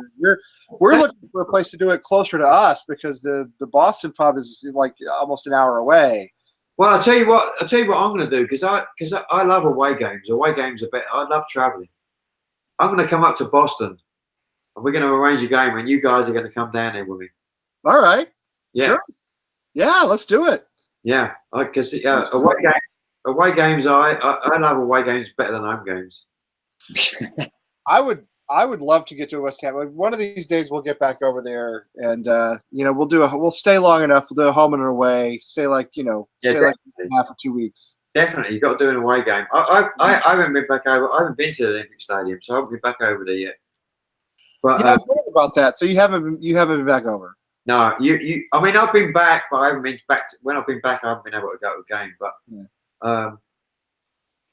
Speaker 3: We're looking for a place to do it closer to us because the Boston pub is like almost an hour away.
Speaker 2: Well, I'll tell you what I'm going to do, because I love away games. Away games are better. I love traveling. I'm going to come up to Boston and we're going to arrange a game, and you guys are going to come down there with me.
Speaker 3: All right.
Speaker 2: Yeah,
Speaker 3: Sure. Yeah, let's do it.
Speaker 2: yeah. Because away games, I love away games better than home games.
Speaker 3: I would love to get to West Ham. One of these days we'll get back over there, and we'll stay long enough. We'll do a home and an away. Stay like half or 2 weeks.
Speaker 2: Definitely, you got to do an away game. I haven't been back over. I haven't been to the Olympic Stadium, so I haven't been back over there yet. But
Speaker 3: yeah, I've heard about that. So you haven't been back over?
Speaker 2: No, you. I mean, I've been back, but I haven't been back. When I've been back, I haven't been able to go to a game. But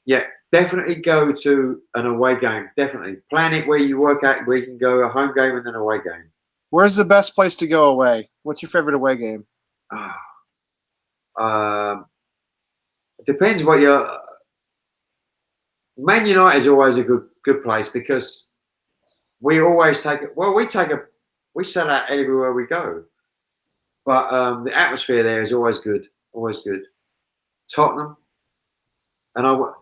Speaker 2: yeah, definitely go to an away game. Definitely plan it where you work at, where you can go a home game and then away game.
Speaker 3: Where's the best place to go away? What's your favorite away game?
Speaker 2: It depends what your Man United is always a good place because we always take it. Well, we sell out everywhere we go, but the atmosphere there is always good. Always good. Tottenham, and I'm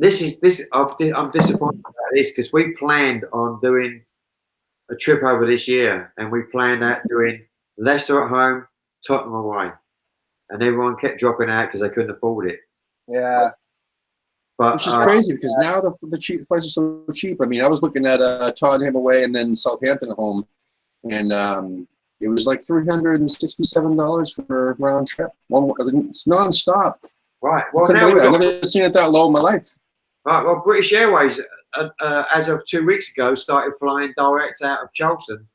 Speaker 2: disappointed about this because we planned on doing a trip over this year, and we planned out doing Leicester at home, Tottenham away, and everyone kept dropping out because they couldn't afford it.
Speaker 3: Yeah,
Speaker 1: but which is crazy because now the cheap prices are so cheap. I mean, I was looking at Tottenham away and then Southampton at home, and it was like $367 for a round trip. It's nonstop.
Speaker 2: Right. Well,
Speaker 1: I've never seen it that low in my life.
Speaker 2: Right. Well, British Airways, as of 2 weeks ago, started flying direct out of Charleston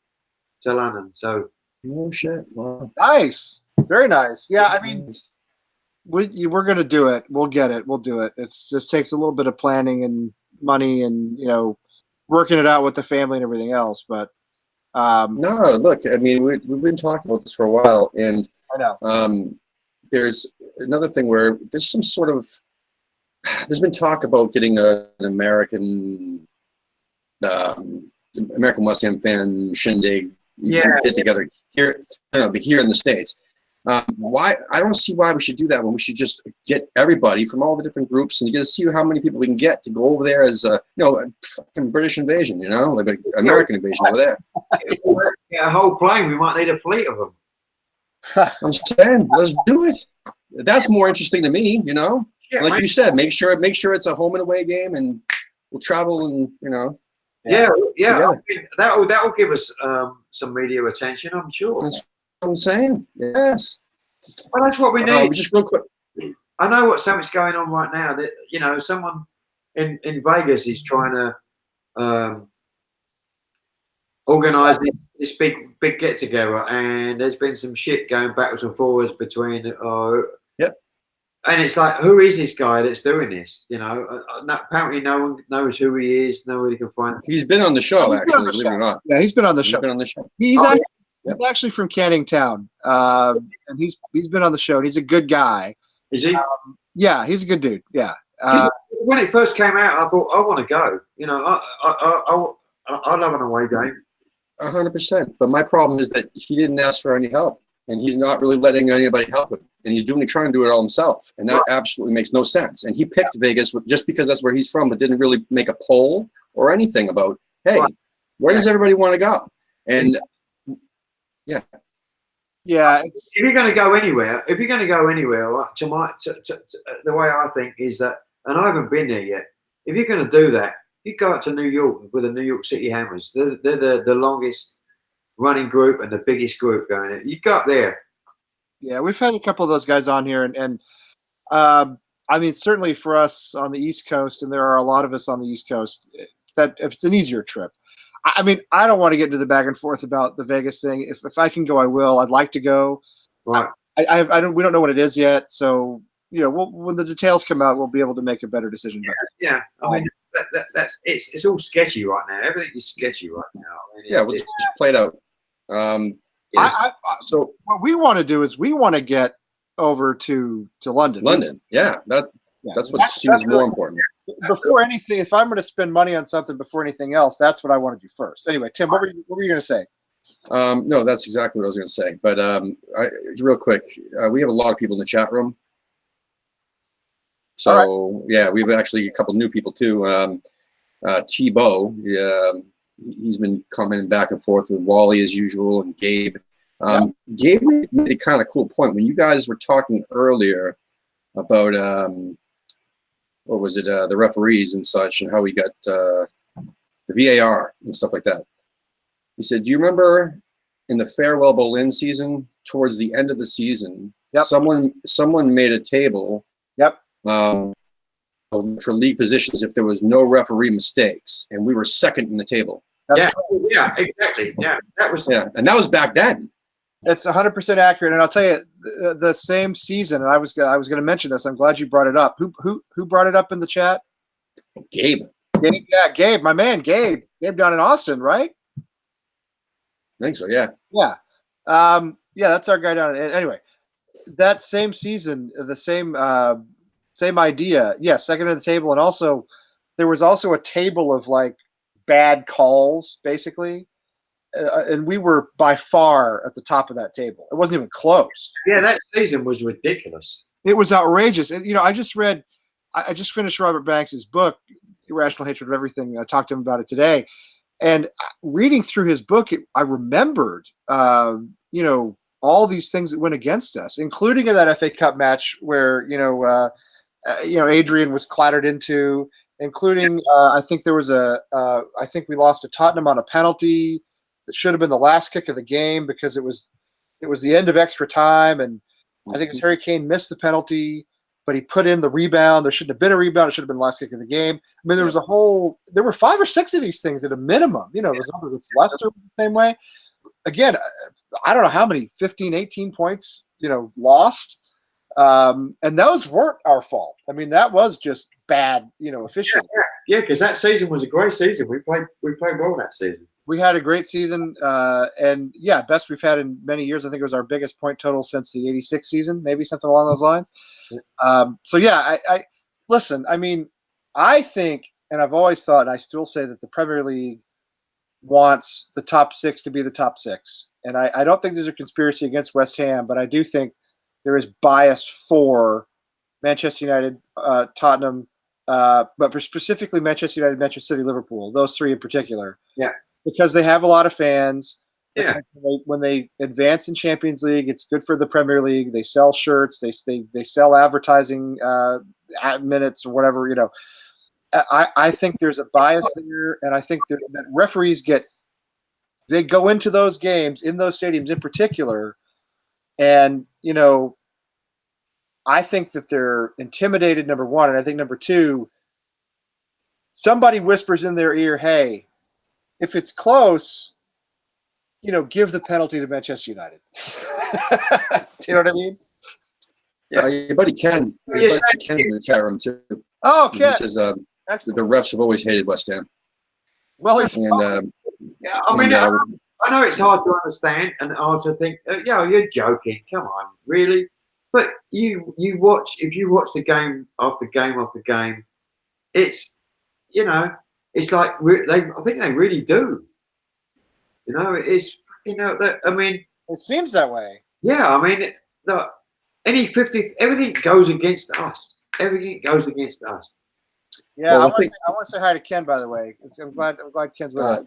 Speaker 2: to London. So.
Speaker 1: Oh shit! Wow.
Speaker 3: Nice. Very nice. Yeah, I mean, we're gonna do it. We'll get it. We'll do it. It just takes a little bit of planning and money, and working it out with the family and everything else. But
Speaker 1: no, look. I mean, we've been talking about this for a while, and
Speaker 3: I know.
Speaker 1: There's another thing where there's been talk about getting an American West Ham fan shindig get together here, but here in the States. Why? I don't see why we should do that when we should just get everybody from all the different groups and just see how many people we can get to go over there as a fucking British invasion, like an American invasion over there.
Speaker 2: Yeah, a whole plane. We might need a fleet of them.
Speaker 1: I'm saying, let's do it. That's more interesting to me,
Speaker 2: Yeah,
Speaker 1: like you said, make sure it's a home and away game, and we'll travel and
Speaker 2: Yeah. I mean, that'll give us some media attention, I'm sure.
Speaker 1: That's what I'm saying. Yes.
Speaker 2: Well, that's what we need.
Speaker 1: Just real quick.
Speaker 2: I know something's going on right now. That someone in Vegas is trying to organise this big get together, and there's been some shit going backwards and forwards between.
Speaker 1: Yep.
Speaker 2: And it's like, who is this guy that's doing this? Apparently no one knows who he is. Nobody can find him.
Speaker 1: He's been on the show, actually, believe it or not.
Speaker 3: Yeah, he's been on the show.
Speaker 1: Been on the show.
Speaker 3: He's actually from Canning Town, and he's been on the show. And he's a good guy.
Speaker 2: Is he?
Speaker 3: Yeah, he's a good dude. Yeah.
Speaker 2: When it first came out, I thought I want to go. I love an away game.
Speaker 1: 100%. But my problem is that he didn't ask for any help, and he's not really letting anybody help him, and he's trying to do it all himself, and that absolutely makes no sense. And he picked Vegas just because that's where he's from, but didn't really make a poll or anything about, hey, where does everybody want to go? And yeah.
Speaker 2: If you're going to go anywhere, to the way I think is that, and I haven't been there yet. If you're going to do that, you go out to New York with the New York City Hammers. They're the longest running group and the biggest group going there. You go up there.
Speaker 3: Yeah, we've had a couple of those guys on here, and I mean, certainly for us on the East Coast, and there are a lot of us on the East Coast, that it's an easier trip. I mean, I don't want to get into the back and forth about the Vegas thing. If I can go, I will. I'd like to go.
Speaker 2: Right.
Speaker 3: We don't know what it is yet, so when the details come out, we'll be able to make a better decision.
Speaker 2: Yeah. I mean, it's all sketchy right now. Everything is sketchy right now. I mean,
Speaker 1: it's just played out.
Speaker 3: So what we want to do is we want to get over to London.
Speaker 1: London, that's what seems more important.
Speaker 3: Before anything, if I'm going to spend money on something before anything else, that's what I want to do first. Anyway, Tim, what were you going to say?
Speaker 1: No, that's exactly what I was going to say. But real quick, we have a lot of people in the chat room. So, we have actually a couple new people too. T-Bow, he's been commenting back and forth with Wally as usual and Gabe. Gabe made a kind of cool point when you guys were talking earlier about what was it, the referees and such, and how we got the VAR and stuff like that. He said, "Do you remember in the Farewell Berlin season, towards the end of the season, someone made a table for league positions if there was no referee mistakes, and we were second in the table."
Speaker 2: Yeah, exactly. Yeah, that was
Speaker 1: and that was back then.
Speaker 3: It's 100% accurate, and I'll tell you, the same season. And I was going to mention this. I'm glad you brought it up. Who brought it up in the chat?
Speaker 1: Gabe.
Speaker 3: Gabe, my man, Gabe down in Austin, right?
Speaker 1: I think so. Yeah.
Speaker 3: Yeah. That's our guy down. Anyway, that same season, the same idea. Yeah, second at the table, and also there was also a table of like bad calls, basically. And we were by far at the top of that table. It wasn't even close.
Speaker 2: Yeah, that season was ridiculous.
Speaker 3: It was outrageous. And, I just finished Robert Banks's book, Irrational Hatred of Everything. I talked to him about it today. And reading through his book, I remembered, all these things that went against us, including in that FA Cup match where, Adrian was clattered into, including, I think there was I think we lost to Tottenham on a penalty. It should have been the last kick of the game because it was the end of extra time, and I think Harry Kane missed the penalty, but he put in the rebound. There shouldn't have been a rebound. It should have been the last kick of the game. I mean, there were 5 or 6 of these things at a minimum. There was another that's Leicester the same way. Again, I don't know how many, 15, 18 points, lost. And those weren't our fault. I mean, that was just bad, officially.
Speaker 2: Yeah, because that season was a great season. We played well that season. We
Speaker 3: had a great season, and best we've had in many years. I think it was our biggest point total since the '86 season, maybe something along those lines. I listen. I mean, I think, and I've always thought, and I still say that the Premier League wants the top 6 to be the top 6, and I don't think there's a conspiracy against West Ham, but I do think there is bias for Manchester United, Tottenham, but specifically Manchester United, Manchester City, Liverpool. Those 3 in particular.
Speaker 2: Yeah.
Speaker 3: Because they have a lot of fans.
Speaker 2: Yeah.
Speaker 3: When they advance in Champions League, it's good for the Premier League. They sell shirts. They sell advertising minutes or whatever. I think there's a bias there, and I think that referees they go into those games in those stadiums in particular, and I think that they're intimidated. Number one, and I think number two, somebody whispers in their ear, "Hey, if it's close, give the penalty to Manchester United." Do you know what I mean?
Speaker 1: Yeah, your buddy Ken. Ken's in the chat room too.
Speaker 3: Oh, Ken.
Speaker 1: He says the refs have always hated West Ham.
Speaker 3: Well,
Speaker 2: I know it's hard to understand, and I also think, you're joking. Come on, really? But if you watch the game after game after game, it's it's like I think they really do. It's I mean,
Speaker 3: it seems that way.
Speaker 2: Yeah, I mean, look, everything goes against us. Everything goes against us.
Speaker 3: Yeah, well, I want to say hi to Ken, by the way. I'm glad Ken's with us.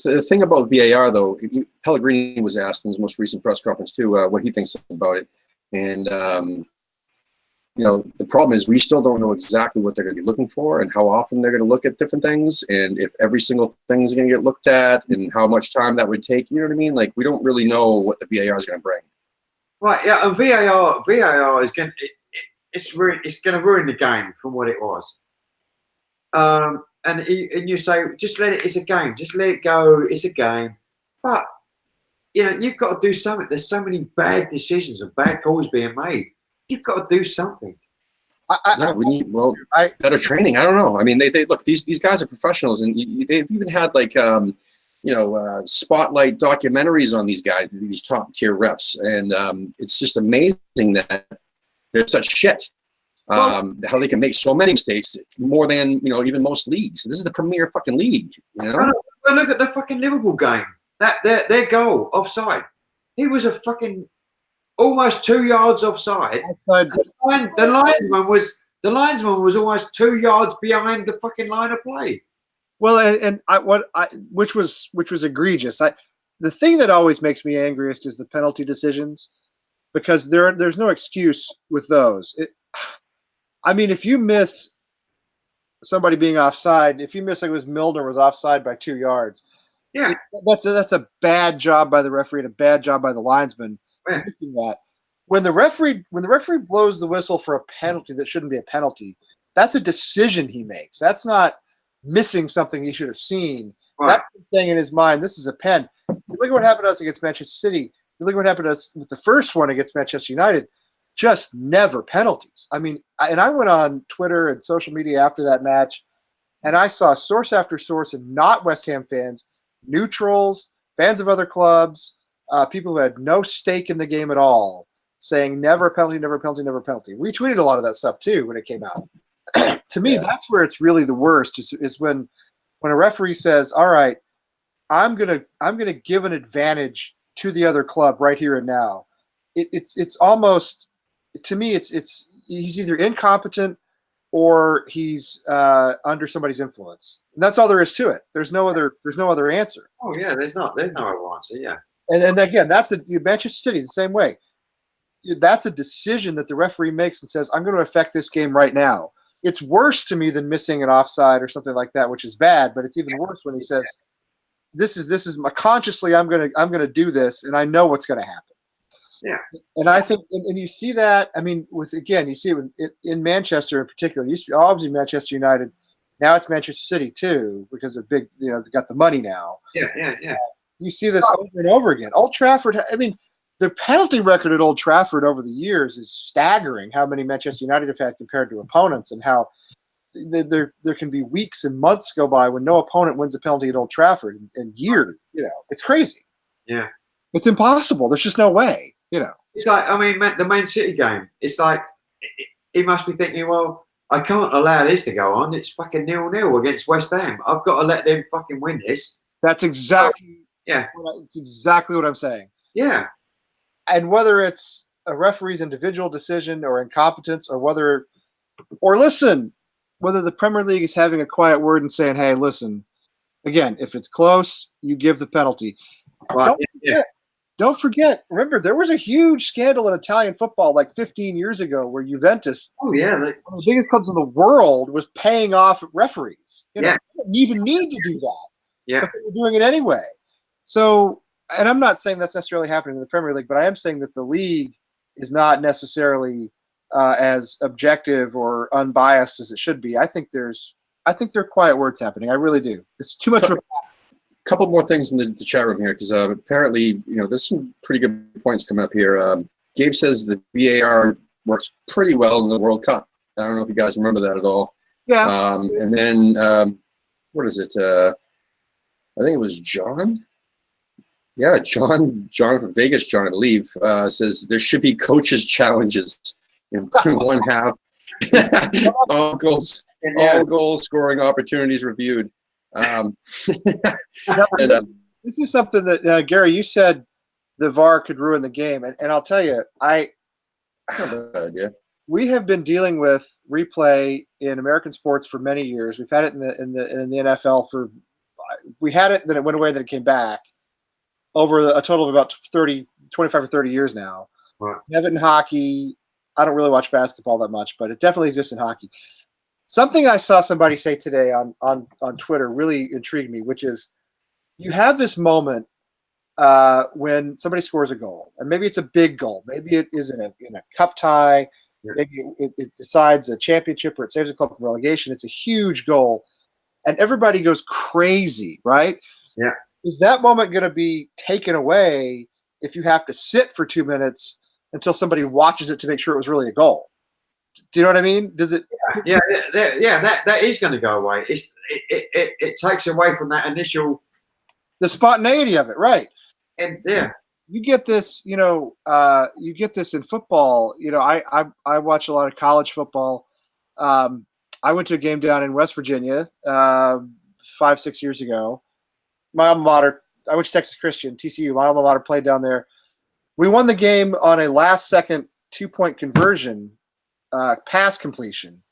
Speaker 1: The thing about VAR, though, Pellegrini was asked in his most recent press conference too what he thinks about it, and the problem is we still don't know exactly what they're going to be looking for and how often they're going to look at different things, and if every single thing is going to get looked at and how much time that would take. You know what I mean? Like, we don't really know what the VAR is going to bring.
Speaker 2: Right. Yeah. And VAR is going to it's going to ruin the game from what it was. And you say, just let it. It's a game. Just let it go. It's a game. But you've got to do something. There's so many bad decisions and bad calls being made. You've got to do something.
Speaker 1: We need better training. I don't know. I mean, they look. These guys are professionals, and they've even had like spotlight documentaries on these guys, these top tier refs, and it's just amazing that they're such shit. How they can make so many mistakes, more than even most leagues. This is the premier fucking league.
Speaker 2: Well, look at the fucking Liverpool game. That their goal offside. He was a fucking almost 2 yards offside. The linesman was almost 2 yards behind the fucking line of play.
Speaker 3: Well, which was egregious. The thing that always makes me angriest is the penalty decisions, because there's no excuse with those. I mean, if you miss somebody being offside, if you miss like it was Milner was offside by 2 yards,
Speaker 2: Yeah,
Speaker 3: that's a bad job by the referee and a bad job by the linesman.
Speaker 2: yeah.
Speaker 3: That when the referee blows the whistle for a penalty that shouldn't be a penalty, that's a decision he makes. That's not missing something he should have seen.
Speaker 2: Right.
Speaker 3: That's saying in his mind, this is a pen. Look at what happened to us against Manchester City. Look at what happened to us with the first one against Manchester United. Just never penalties. I mean, I went on Twitter and social media after that match, and I saw source after source, and not West Ham fans, neutrals, fans of other clubs, people who had no stake in the game at all, saying never a penalty, never a penalty, never a penalty. We tweeted a lot of that stuff too when it came out. To me, that's where it's really the worst. Is when a referee says, "All right, I'm gonna give an advantage to the other club right here and now." It's almost, to me, it's he's either incompetent or he's under somebody's influence. And that's all there is to it. There's no other answer.
Speaker 2: Oh yeah, there's no other answer. Yeah.
Speaker 3: And again, Manchester City is the same way. That's a decision that the referee makes and says, "I'm going to affect this game right now." It's worse to me than missing an offside or something like that, which is bad. But it's even worse when he says, "This is my consciously. I'm gonna do this, and I know what's going to happen."
Speaker 2: Yeah.
Speaker 3: And I think, and you see that. I mean, you see it in Manchester in particular. It used to be obviously Manchester United. Now it's Manchester City too, because of big. They got the money now.
Speaker 2: Yeah.
Speaker 3: You see this over and over again. Old Trafford. I mean, the penalty record at Old Trafford over the years is staggering. How many Manchester United have had compared to opponents, and how there can be weeks and months go by when no opponent wins a penalty at Old Trafford in years. It's crazy.
Speaker 2: Yeah.
Speaker 3: It's impossible. There's just no way.
Speaker 2: It's like, I mean, the Man City game. It's like he must be thinking, well, I can't allow this to go on. It's fucking 0-0 against West Ham. I've got to let them fucking win this.
Speaker 3: That's exactly
Speaker 2: It's
Speaker 3: exactly what I'm saying.
Speaker 2: Yeah.
Speaker 3: And whether it's a referee's individual decision or incompetence, or whether the Premier League is having a quiet word and saying, "Hey, listen, again, if it's close, you give the penalty."
Speaker 2: Right.
Speaker 3: Don't forget. Remember, there was a huge scandal in Italian football like 15 years ago where Juventus,
Speaker 2: Oh yeah.
Speaker 3: one of the biggest clubs in the world, was paying off referees. They didn't even need to do that.
Speaker 2: Yeah.
Speaker 3: But they were doing it anyway. So, and I'm not saying that's necessarily happening in the Premier League, but I am saying that the league is not necessarily as objective or unbiased as it should be. I think there are quiet words happening. I really do. It's too much of a
Speaker 1: couple more things in the chat room here, because apparently, there's some pretty good points coming up here. Gabe says the VAR works pretty well in the World Cup. I don't know if you guys remember that at all.
Speaker 3: Yeah.
Speaker 1: And then, what is it? I think it was John. Yeah, John from Vegas, John, I believe, says there should be coaches' challenges in one half. all goal scoring opportunities reviewed.
Speaker 3: This is something that Gary, you said the VAR could ruin the game, and I'll tell you, we have been dealing with replay in American sports for many years. We've had it in the NFL we had it, then it went away, then it came back over a total of about 25 or 30 years now.
Speaker 2: Right.
Speaker 3: We have it in hockey. I don't really watch basketball that much, but it definitely exists in hockey. Something I saw somebody say today on Twitter really intrigued me, which is you have this moment when somebody scores a goal, and maybe it's a big goal. Maybe it is in a cup tie. Maybe it decides a championship, or it saves a club from relegation. It's a huge goal, and everybody goes crazy, right?
Speaker 2: Yeah.
Speaker 3: Is that moment going to be taken away if you have to sit for 2 minutes until somebody watches it to make sure it was really a goal? Do you know what I mean? Does it?
Speaker 2: Yeah. That is going to go away. It takes away from that initial,
Speaker 3: the spontaneity of it, right?
Speaker 2: And yeah,
Speaker 3: you get this. You get this in football. I watch a lot of college football. I went to a game down in West Virginia 5-6 years ago. My alma mater. I went to Texas Christian, TCU. My alma mater played down there. We won the game on a last-second 2-point conversion. Pass completion,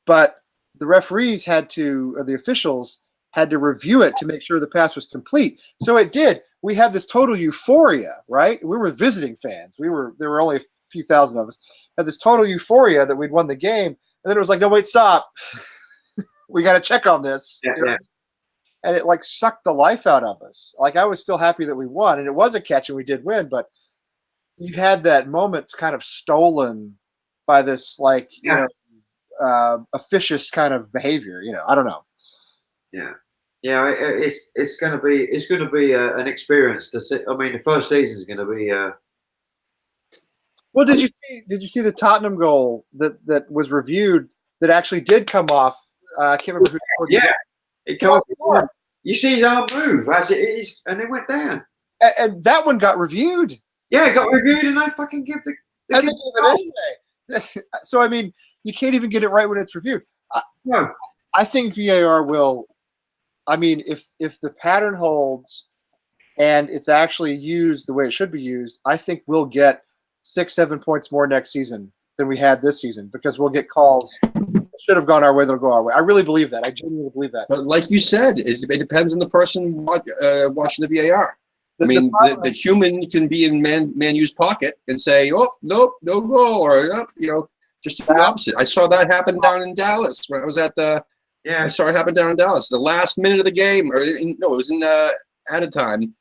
Speaker 3: but the referees the officials had to review it to make sure the pass was complete. So it did. We had this total euphoria, right? We were visiting fans. There were only a few thousand of us. Had this total euphoria that we'd won the game, and then it was like, no, wait, stop. We got to check on this.
Speaker 2: Yeah.
Speaker 3: And it like sucked the life out of us. Like I was still happy that we won, and it was a catch, and we did win. But you had that moment kind of stolen by this, like officious kind of behavior. I don't know.
Speaker 2: Yeah. It's going to be an experience. I mean, the first season is going to be.
Speaker 3: Well, did you see the Tottenham goal that was reviewed that actually did come off? I can't remember who.
Speaker 2: Yeah. It comes. You see his arm move as it is, and it went down.
Speaker 3: And that one got reviewed.
Speaker 2: Yeah, it got reviewed, and they fucking give the.
Speaker 3: And they gave it anyway. So I mean, you can't even get it right when it's reviewed.
Speaker 2: No.
Speaker 3: I think VAR will. I mean, if the pattern holds, and it's actually used the way it should be used, I think we'll get 6-7 points more next season than we had this season because we'll get calls. Should have gone our way, they'll go our way. I really believe that. I genuinely believe that.
Speaker 1: But like you said, it depends on the person watching the VAR. The human can be in Man U's pocket and say, "Oh, nope, no goal," or just the opposite. I saw that happen down in Dallas when I was at the. Yeah, I saw it happen down in Dallas. The last minute of the game, it was in added time.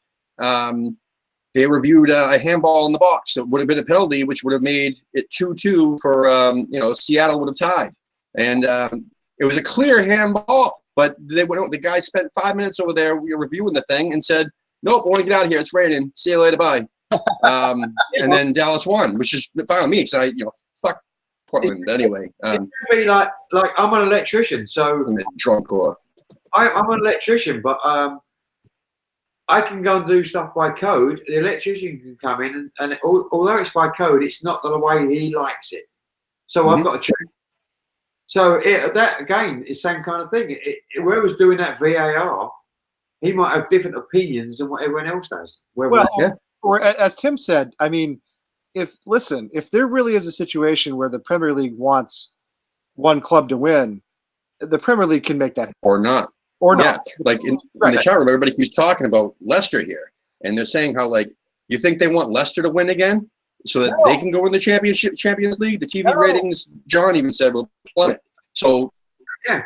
Speaker 1: They reviewed a handball in the box. So it would have been a penalty, which would have made it 2-2 for Seattle would have tied. And it was a clear handball, but the guy spent 5 minutes over there reviewing the thing and said, "Nope, I want to get out of here. It's raining. See you later. Bye." And then Dallas won, which is fine with me because fuck Portland anyway.
Speaker 2: It's really like I'm an electrician, so
Speaker 1: I'm a drunk or
Speaker 2: I'm an electrician, but I can go and do stuff by code. The electrician can come in, and although it's by code, it's not the way he likes it. So I've got to check. So that again is the same kind of thing. Whoever's doing that VAR, he might have different opinions than what everyone else does.
Speaker 3: Or as Tim said, I mean, if there really is a situation where the Premier League wants one club to win, the Premier League can make that
Speaker 1: or not.
Speaker 3: Or not.
Speaker 1: Yeah, like in the chat room, everybody keeps talking about Leicester here, and they're saying how you think they want Leicester to win again so that they can go in the Champions League. The TV ratings, John even said, will plummet. So
Speaker 2: yeah,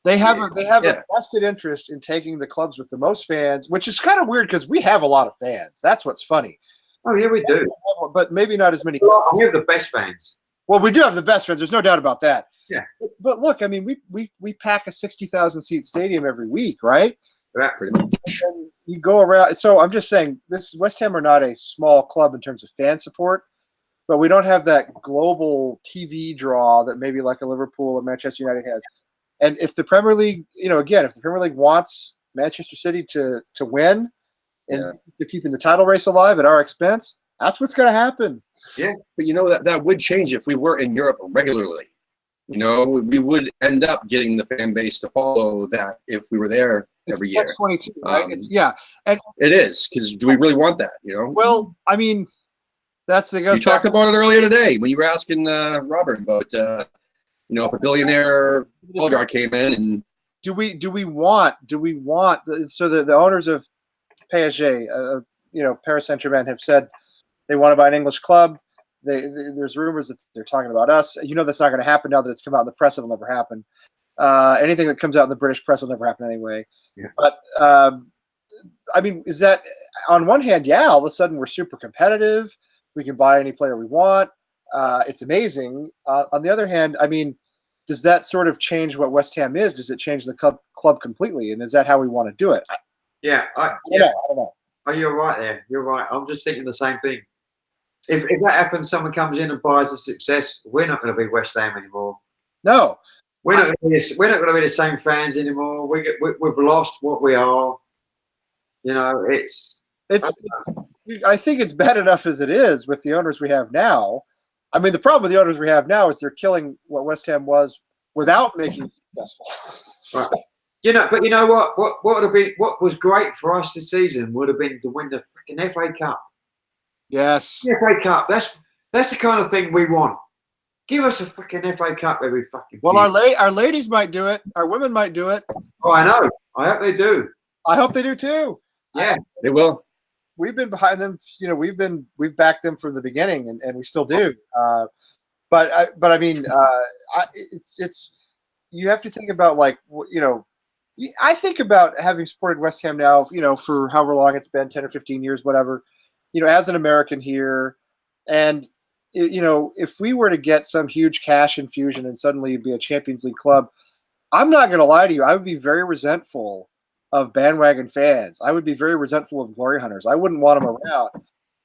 Speaker 3: they have a vested interest in taking the clubs with the most fans, which is kind of weird because we have a lot of fans. That's what's funny.
Speaker 2: Oh yeah, we do,
Speaker 3: but maybe not as many.
Speaker 2: We have the best fans.
Speaker 3: Well, we do have the best fans. There's no doubt about that.
Speaker 2: Yeah.
Speaker 3: But look, I mean, we pack a 60,000 seat stadium every week, right?
Speaker 2: Yeah, pretty much.
Speaker 3: And you go around. So I'm just saying, this West Ham are not a small club in terms of fan support, but we don't have that global TV draw that maybe like a Liverpool or Manchester United has. And if the Premier League, again, if the Premier League wants Manchester City to win and to keeping the title race alive at our expense, that's what's going to happen.
Speaker 1: Yeah, but that would change if we were in Europe regularly. We would end up getting the fan base to follow that if we were there every year.
Speaker 3: 22, right? And
Speaker 1: it is, because do we really want that?
Speaker 3: Well, I mean, that's the.
Speaker 1: You talked about it earlier today when you were asking Robert about if a billionaire oligarch came in and
Speaker 3: do we want so the owners of PSG, Paris Saint-Germain have said they want to buy an English club. There's rumors that they're talking about us. That's not going to happen now that it's come out in the press. It'll never happen. Anything that comes out in the British press will never happen anyway. Yeah. But I mean, is that on one hand, all of a sudden we're super competitive. We can buy any player we want. It's amazing. On the other hand, I mean, does that sort of change what West Ham is? Does it change the club completely? And is that how we want to do it?
Speaker 2: I don't know. Oh, you're right there. You're right. I'm just thinking the same thing. If that happens, someone comes in and buys the success, we're not going to be West Ham anymore.
Speaker 3: No.
Speaker 2: We're not going to be the same fans anymore. We've lost what we are. It's.
Speaker 3: I think it's bad enough as it is with the owners we have now. I mean, the problem with the owners we have now is they're killing what West Ham was without making it successful.
Speaker 2: Right. But you know what? What was great for us this season would have been to win the freaking FA Cup.
Speaker 3: Yes.
Speaker 2: The FA Cup. That's the kind of thing we want. Give us a fucking FA Cup every fucking.
Speaker 3: Well, our ladies might do it. Our women might do it.
Speaker 2: Oh, I know. I hope they do.
Speaker 3: I hope they do too.
Speaker 2: Yeah,
Speaker 1: They will.
Speaker 3: We've been behind them. You know, we've backed them from the beginning, and we still do. But I mean, it's you have to think about, like, you know, I think about having supported West Ham now, you know, for however long it's been, 10 or 15 years, whatever, you know, as an American here. And, you know, if we were to get some huge cash infusion and suddenly be a Champions League club, I'm not going to lie to you. I would be very resentful of bandwagon fans. I would be very resentful of glory hunters. I wouldn't want them around.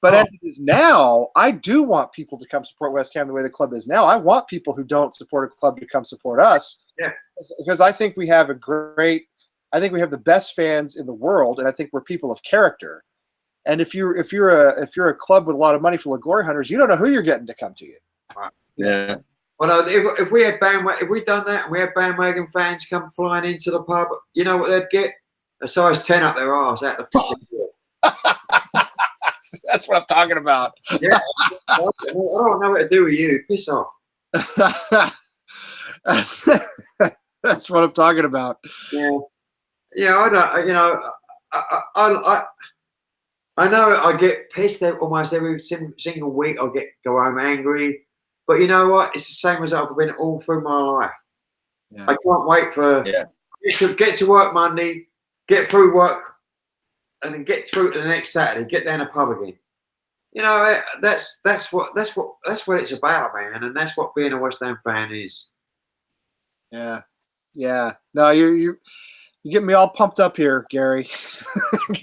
Speaker 3: But as it is now, I do want people to come support West Ham the way the club is now. I want people who don't support a club to come support us.
Speaker 2: Yeah.
Speaker 3: Because I think we have I think we have the best fans in the world, and I think we're people of character. And if you're a club with a lot of money full of glory hunters, you don't know who you're getting to come to you.
Speaker 1: Yeah.
Speaker 2: Well, if we had if we done that and we had bandwagon fans come flying into the pub, you know what they'd get? A size 10 up their arse out the fucking door.
Speaker 3: That's what I'm talking about.
Speaker 2: Yeah. I don't know what to do with you. Piss off.
Speaker 3: That's what I'm talking about.
Speaker 2: Yeah. Yeah, I don't. You know, I know I get pissed almost every single week. I go home angry, but you know what? It's the same as I've been all through my life. Yeah. I can't wait for get to work Monday, get through work, and then get through to the next Saturday. Get down the pub again. You know, that's what it's about, man, and that's what being a West Ham fan is. Yeah,
Speaker 3: yeah. No, you get me all pumped up here, Gary.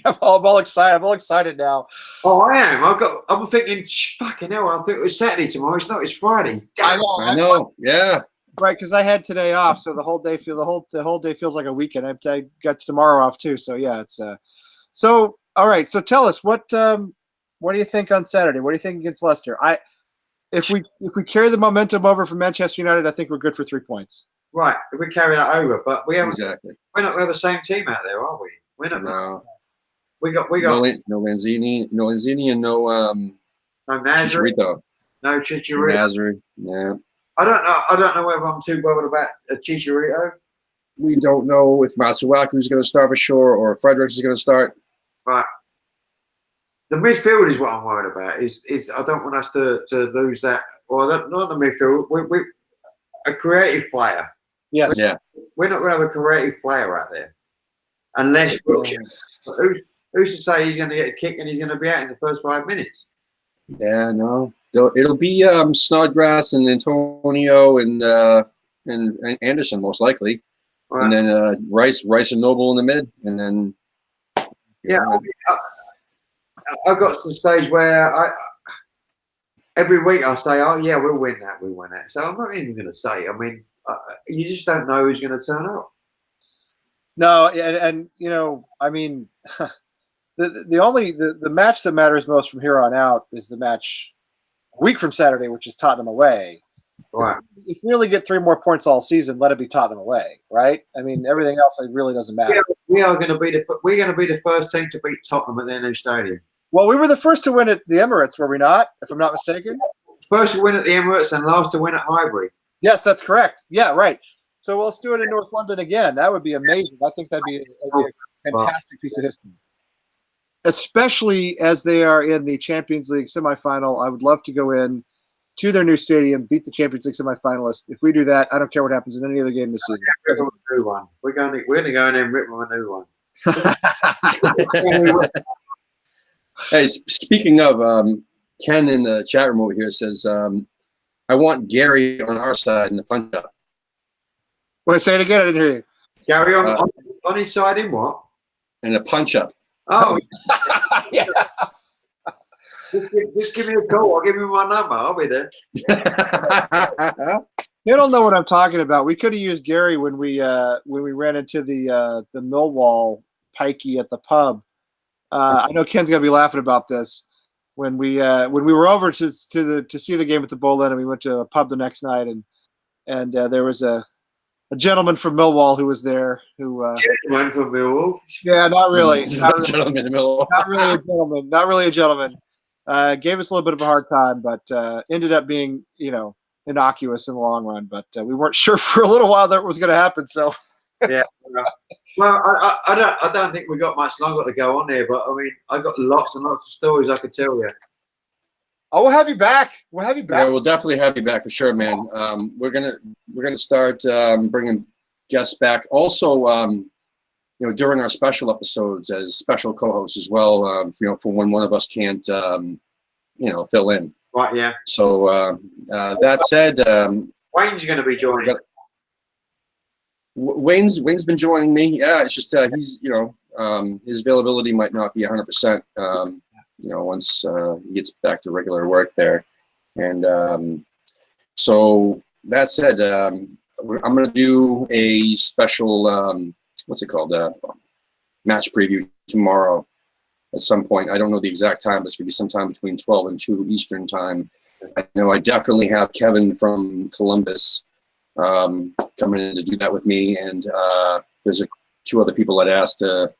Speaker 3: I'm all excited. I'm all excited now.
Speaker 2: Oh, I am. I'm thinking, fucking hell. I think it was Saturday tomorrow. It's not. It's Friday.
Speaker 1: I know. Yeah.
Speaker 3: Right, because I had today off, so the whole day feels like a weekend. I got tomorrow off too, so yeah, it's So all right, so tell us what do you think on Saturday? What do you think against Leicester? If we carry the momentum over from Manchester United, I think we're good for 3 points.
Speaker 2: Right, if we carry that over, but we haven't.
Speaker 1: Exactly.
Speaker 2: We're not. We have the same team out there, are we? We're not.
Speaker 1: No.
Speaker 2: We got
Speaker 1: no Lanzini, and no
Speaker 2: Nasri,
Speaker 1: Chicharito.
Speaker 2: no Chicharito.
Speaker 1: Nasri, yeah.
Speaker 2: I don't know whether I'm too bothered about a Chicharito.
Speaker 1: We don't know if Masuaku is going to start for sure or if Fredericks is going to start.
Speaker 2: Right. The midfield is what I'm worried about. Is I don't want us to lose that. Or not the midfield. We a creative player.
Speaker 3: Yes.
Speaker 1: Yeah.
Speaker 2: We're not going to have a creative player out there, unless who's to say he's going to get a kick and he's going to be out in the first 5 minutes?
Speaker 1: Yeah, no. It'll be Snodgrass and Antonio and Anderson most likely, right. And then Rice and Noble in the mid, and then
Speaker 2: I got to the stage where every week I say, "Oh yeah, we'll win that." So I'm not even going to say. I mean, you just don't know who's going to turn up.
Speaker 3: No, and you know, I mean, the match that matters most from here on out is the match a week from Saturday, which is Tottenham away.
Speaker 2: Right.
Speaker 3: If we really get 3 more points all season, let it be Tottenham away, right? I mean, everything else really doesn't matter.
Speaker 2: We're going to be the first team to beat Tottenham at their new stadium.
Speaker 3: Well, we were the first to win at the Emirates, were we not? If I'm not mistaken.
Speaker 2: First to win at the Emirates and last to win at Highbury.
Speaker 3: Yes, that's correct. Yeah, right. So let's do it in North London again. That would be amazing. I think that'd be a fantastic piece of history. Especially as they are in the Champions League semifinal. I would love to go in to their new stadium, beat the Champions League semifinalists. If we do that, I don't care what happens in any other game this season.
Speaker 2: We're going to go in and rip them a new one.
Speaker 1: Hey, speaking of, Ken in the chat room over here says, I want Gary on our side in the punch-up.
Speaker 3: Wait, say it again. I didn't hear you.
Speaker 2: Gary on his side in what?
Speaker 1: In the punch-up.
Speaker 2: Oh,
Speaker 3: yeah.
Speaker 2: Just give me a call. I'll give you my number. I'll be there.
Speaker 3: You don't know what I'm talking about. We could have used Gary when we ran into the Millwall pikey at the pub. I know Ken's gonna be laughing about this. When we were over to see the game at the Bull Inn, and we went to a pub the next night, and there was a gentleman from Millwall who was there.
Speaker 2: Gentleman from Millwall?
Speaker 3: Yeah, not really.
Speaker 1: Not gentleman in Millwall.
Speaker 3: Not really a gentleman. Not really a gentleman. Gave us a little bit of a hard time, but ended up being, innocuous in the long run. But we weren't sure for a little while that it was going to happen. So
Speaker 2: Yeah. Well, I don't think we got much longer to go on there, but I mean, I've got lots and lots of stories I could tell you.
Speaker 3: Oh, we'll have you back. We'll have you back.
Speaker 1: Yeah, we'll definitely have you back for sure, man. We're gonna start bringing guests back. Also, during our special episodes as special co-hosts as well. For when one of us can't, fill in.
Speaker 2: Right. Yeah.
Speaker 1: So that said,
Speaker 2: Wayne's going to be joining.
Speaker 1: Wayne's been joining me. Yeah, it's just he's his availability might not be 100%. Once he gets back to regular work there, and so that said, I'm going to do a special what's it called match preview tomorrow at some point. I don't know the exact time, but it's going to be sometime between 12 and 2 Eastern time. I know I definitely have Kevin from Columbus coming in to do that with me, and there's two other people that asked that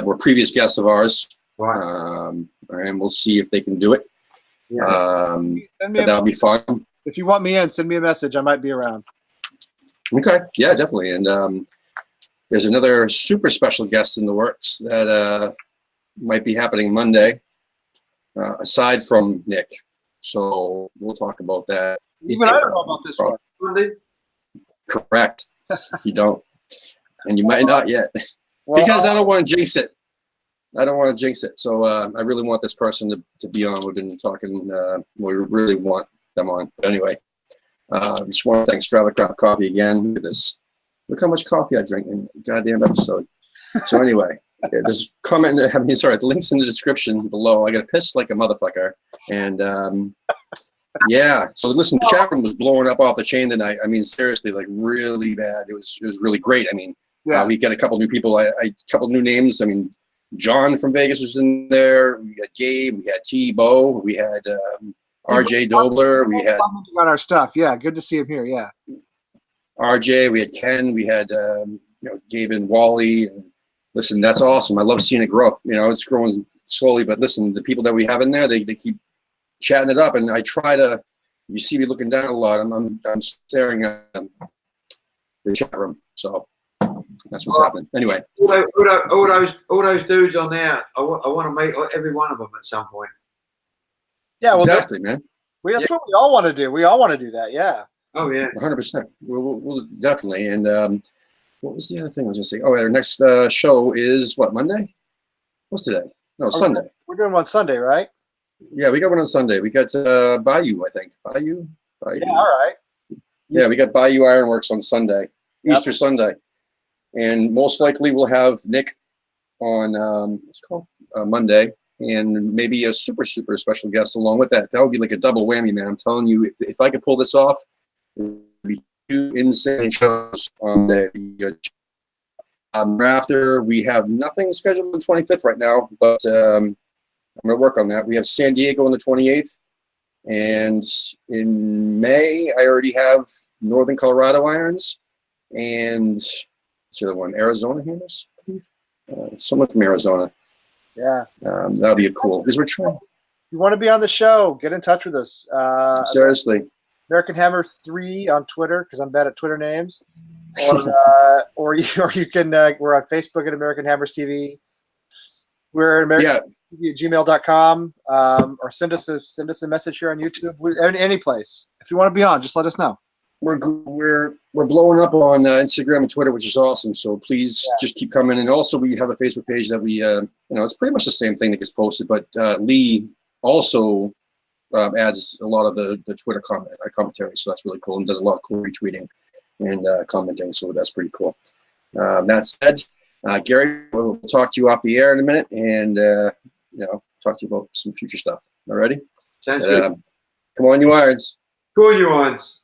Speaker 1: were previous guests of ours.
Speaker 2: Right.
Speaker 1: And we'll see if they can do it.
Speaker 3: Yeah.
Speaker 1: That'll be fun.
Speaker 3: If you want me in, send me a message. I might be around.
Speaker 1: Okay. Yeah, definitely. And there's another super special guest in the works that might be happening Monday, aside from Nick. So we'll talk about that.
Speaker 3: Even I don't know about this one.
Speaker 2: Monday?
Speaker 1: Correct. You don't. And you might not yet. Because I don't want to jinx it. So I really want this person to be on. We've been talking. We really want them on. But anyway, just want to thank Strava Craft Coffee again. Look at this. Look how much coffee I drink in a goddamn episode. So anyway, just comment. The link's in the description below. I got pissed like a motherfucker. And yeah. So listen, the chat room was blowing up off the chain tonight. I mean, seriously, like really bad. It was really great. I mean, we got a couple new people. A couple new names. I mean, John from Vegas was in there. We got Gabe. We had T. Bo. We had RJ Dobler. We had
Speaker 3: commenting on our stuff. Yeah, good to see him here. Yeah.
Speaker 1: RJ. We had Ken. We had Gabe and Wally. And listen, that's awesome. I love seeing it grow. It's growing slowly, but listen, the people that we have in there, they keep chatting it up, and I try to. You see me looking down a lot. I'm staring at the chat room. So. That's what's happening. Anyway,
Speaker 2: all those dudes on there, I want to meet every one of them at some point.
Speaker 3: Yeah, well,
Speaker 1: exactly, man.
Speaker 3: That's what we all want to do. We all want to do that. Yeah.
Speaker 2: Oh yeah.
Speaker 1: 100%. We'll definitely. And what was the other thing I was going to say? Oh, our next show is what, Monday? What's today? No, Sunday.
Speaker 3: We're doing one Sunday, right?
Speaker 1: Yeah, we got one on Sunday. We got Bayou, I think. Bayou.
Speaker 3: Yeah. All right.
Speaker 1: Yeah, we got Bayou Ironworks on Sunday, Easter Sunday. And most likely we'll have Nick on Monday, and maybe a super special guest along with that. That would be like a double whammy, man. I'm telling you, if I could pull this off, it would be 2 insane shows on the after. We have nothing scheduled on the 25th right now, but I'm going to work on that. We have San Diego on the 28th, and in May I already have Northern Colorado Irons, and what's the other one? Arizona Hammers? Someone from Arizona.
Speaker 3: Yeah.
Speaker 1: That'll be cool. Because we're trying.
Speaker 3: If you want to be on the show, get in touch with us.
Speaker 1: Seriously.
Speaker 3: American Hammer 3 on Twitter, because I'm bad at Twitter names. Or you can, we're on Facebook at American Hammers TV. We're at AmericanHammersTV@gmail.com. Or send us a message here on YouTube. Any place. If you want to be on, just let us know.
Speaker 1: We're blowing up on Instagram and Twitter, which is awesome. So please just keep coming. And also we have a Facebook page that we, it's pretty much the same thing that gets posted, but Lee also adds a lot of the Twitter commentary. So that's really cool, and does a lot of cool retweeting and commenting. So that's pretty cool. That said, Gary, we'll talk to you off the air in a minute, and talk to you about some future stuff. All righty?
Speaker 2: Sounds good.
Speaker 1: Come on, you irons.
Speaker 2: Go on, you irons.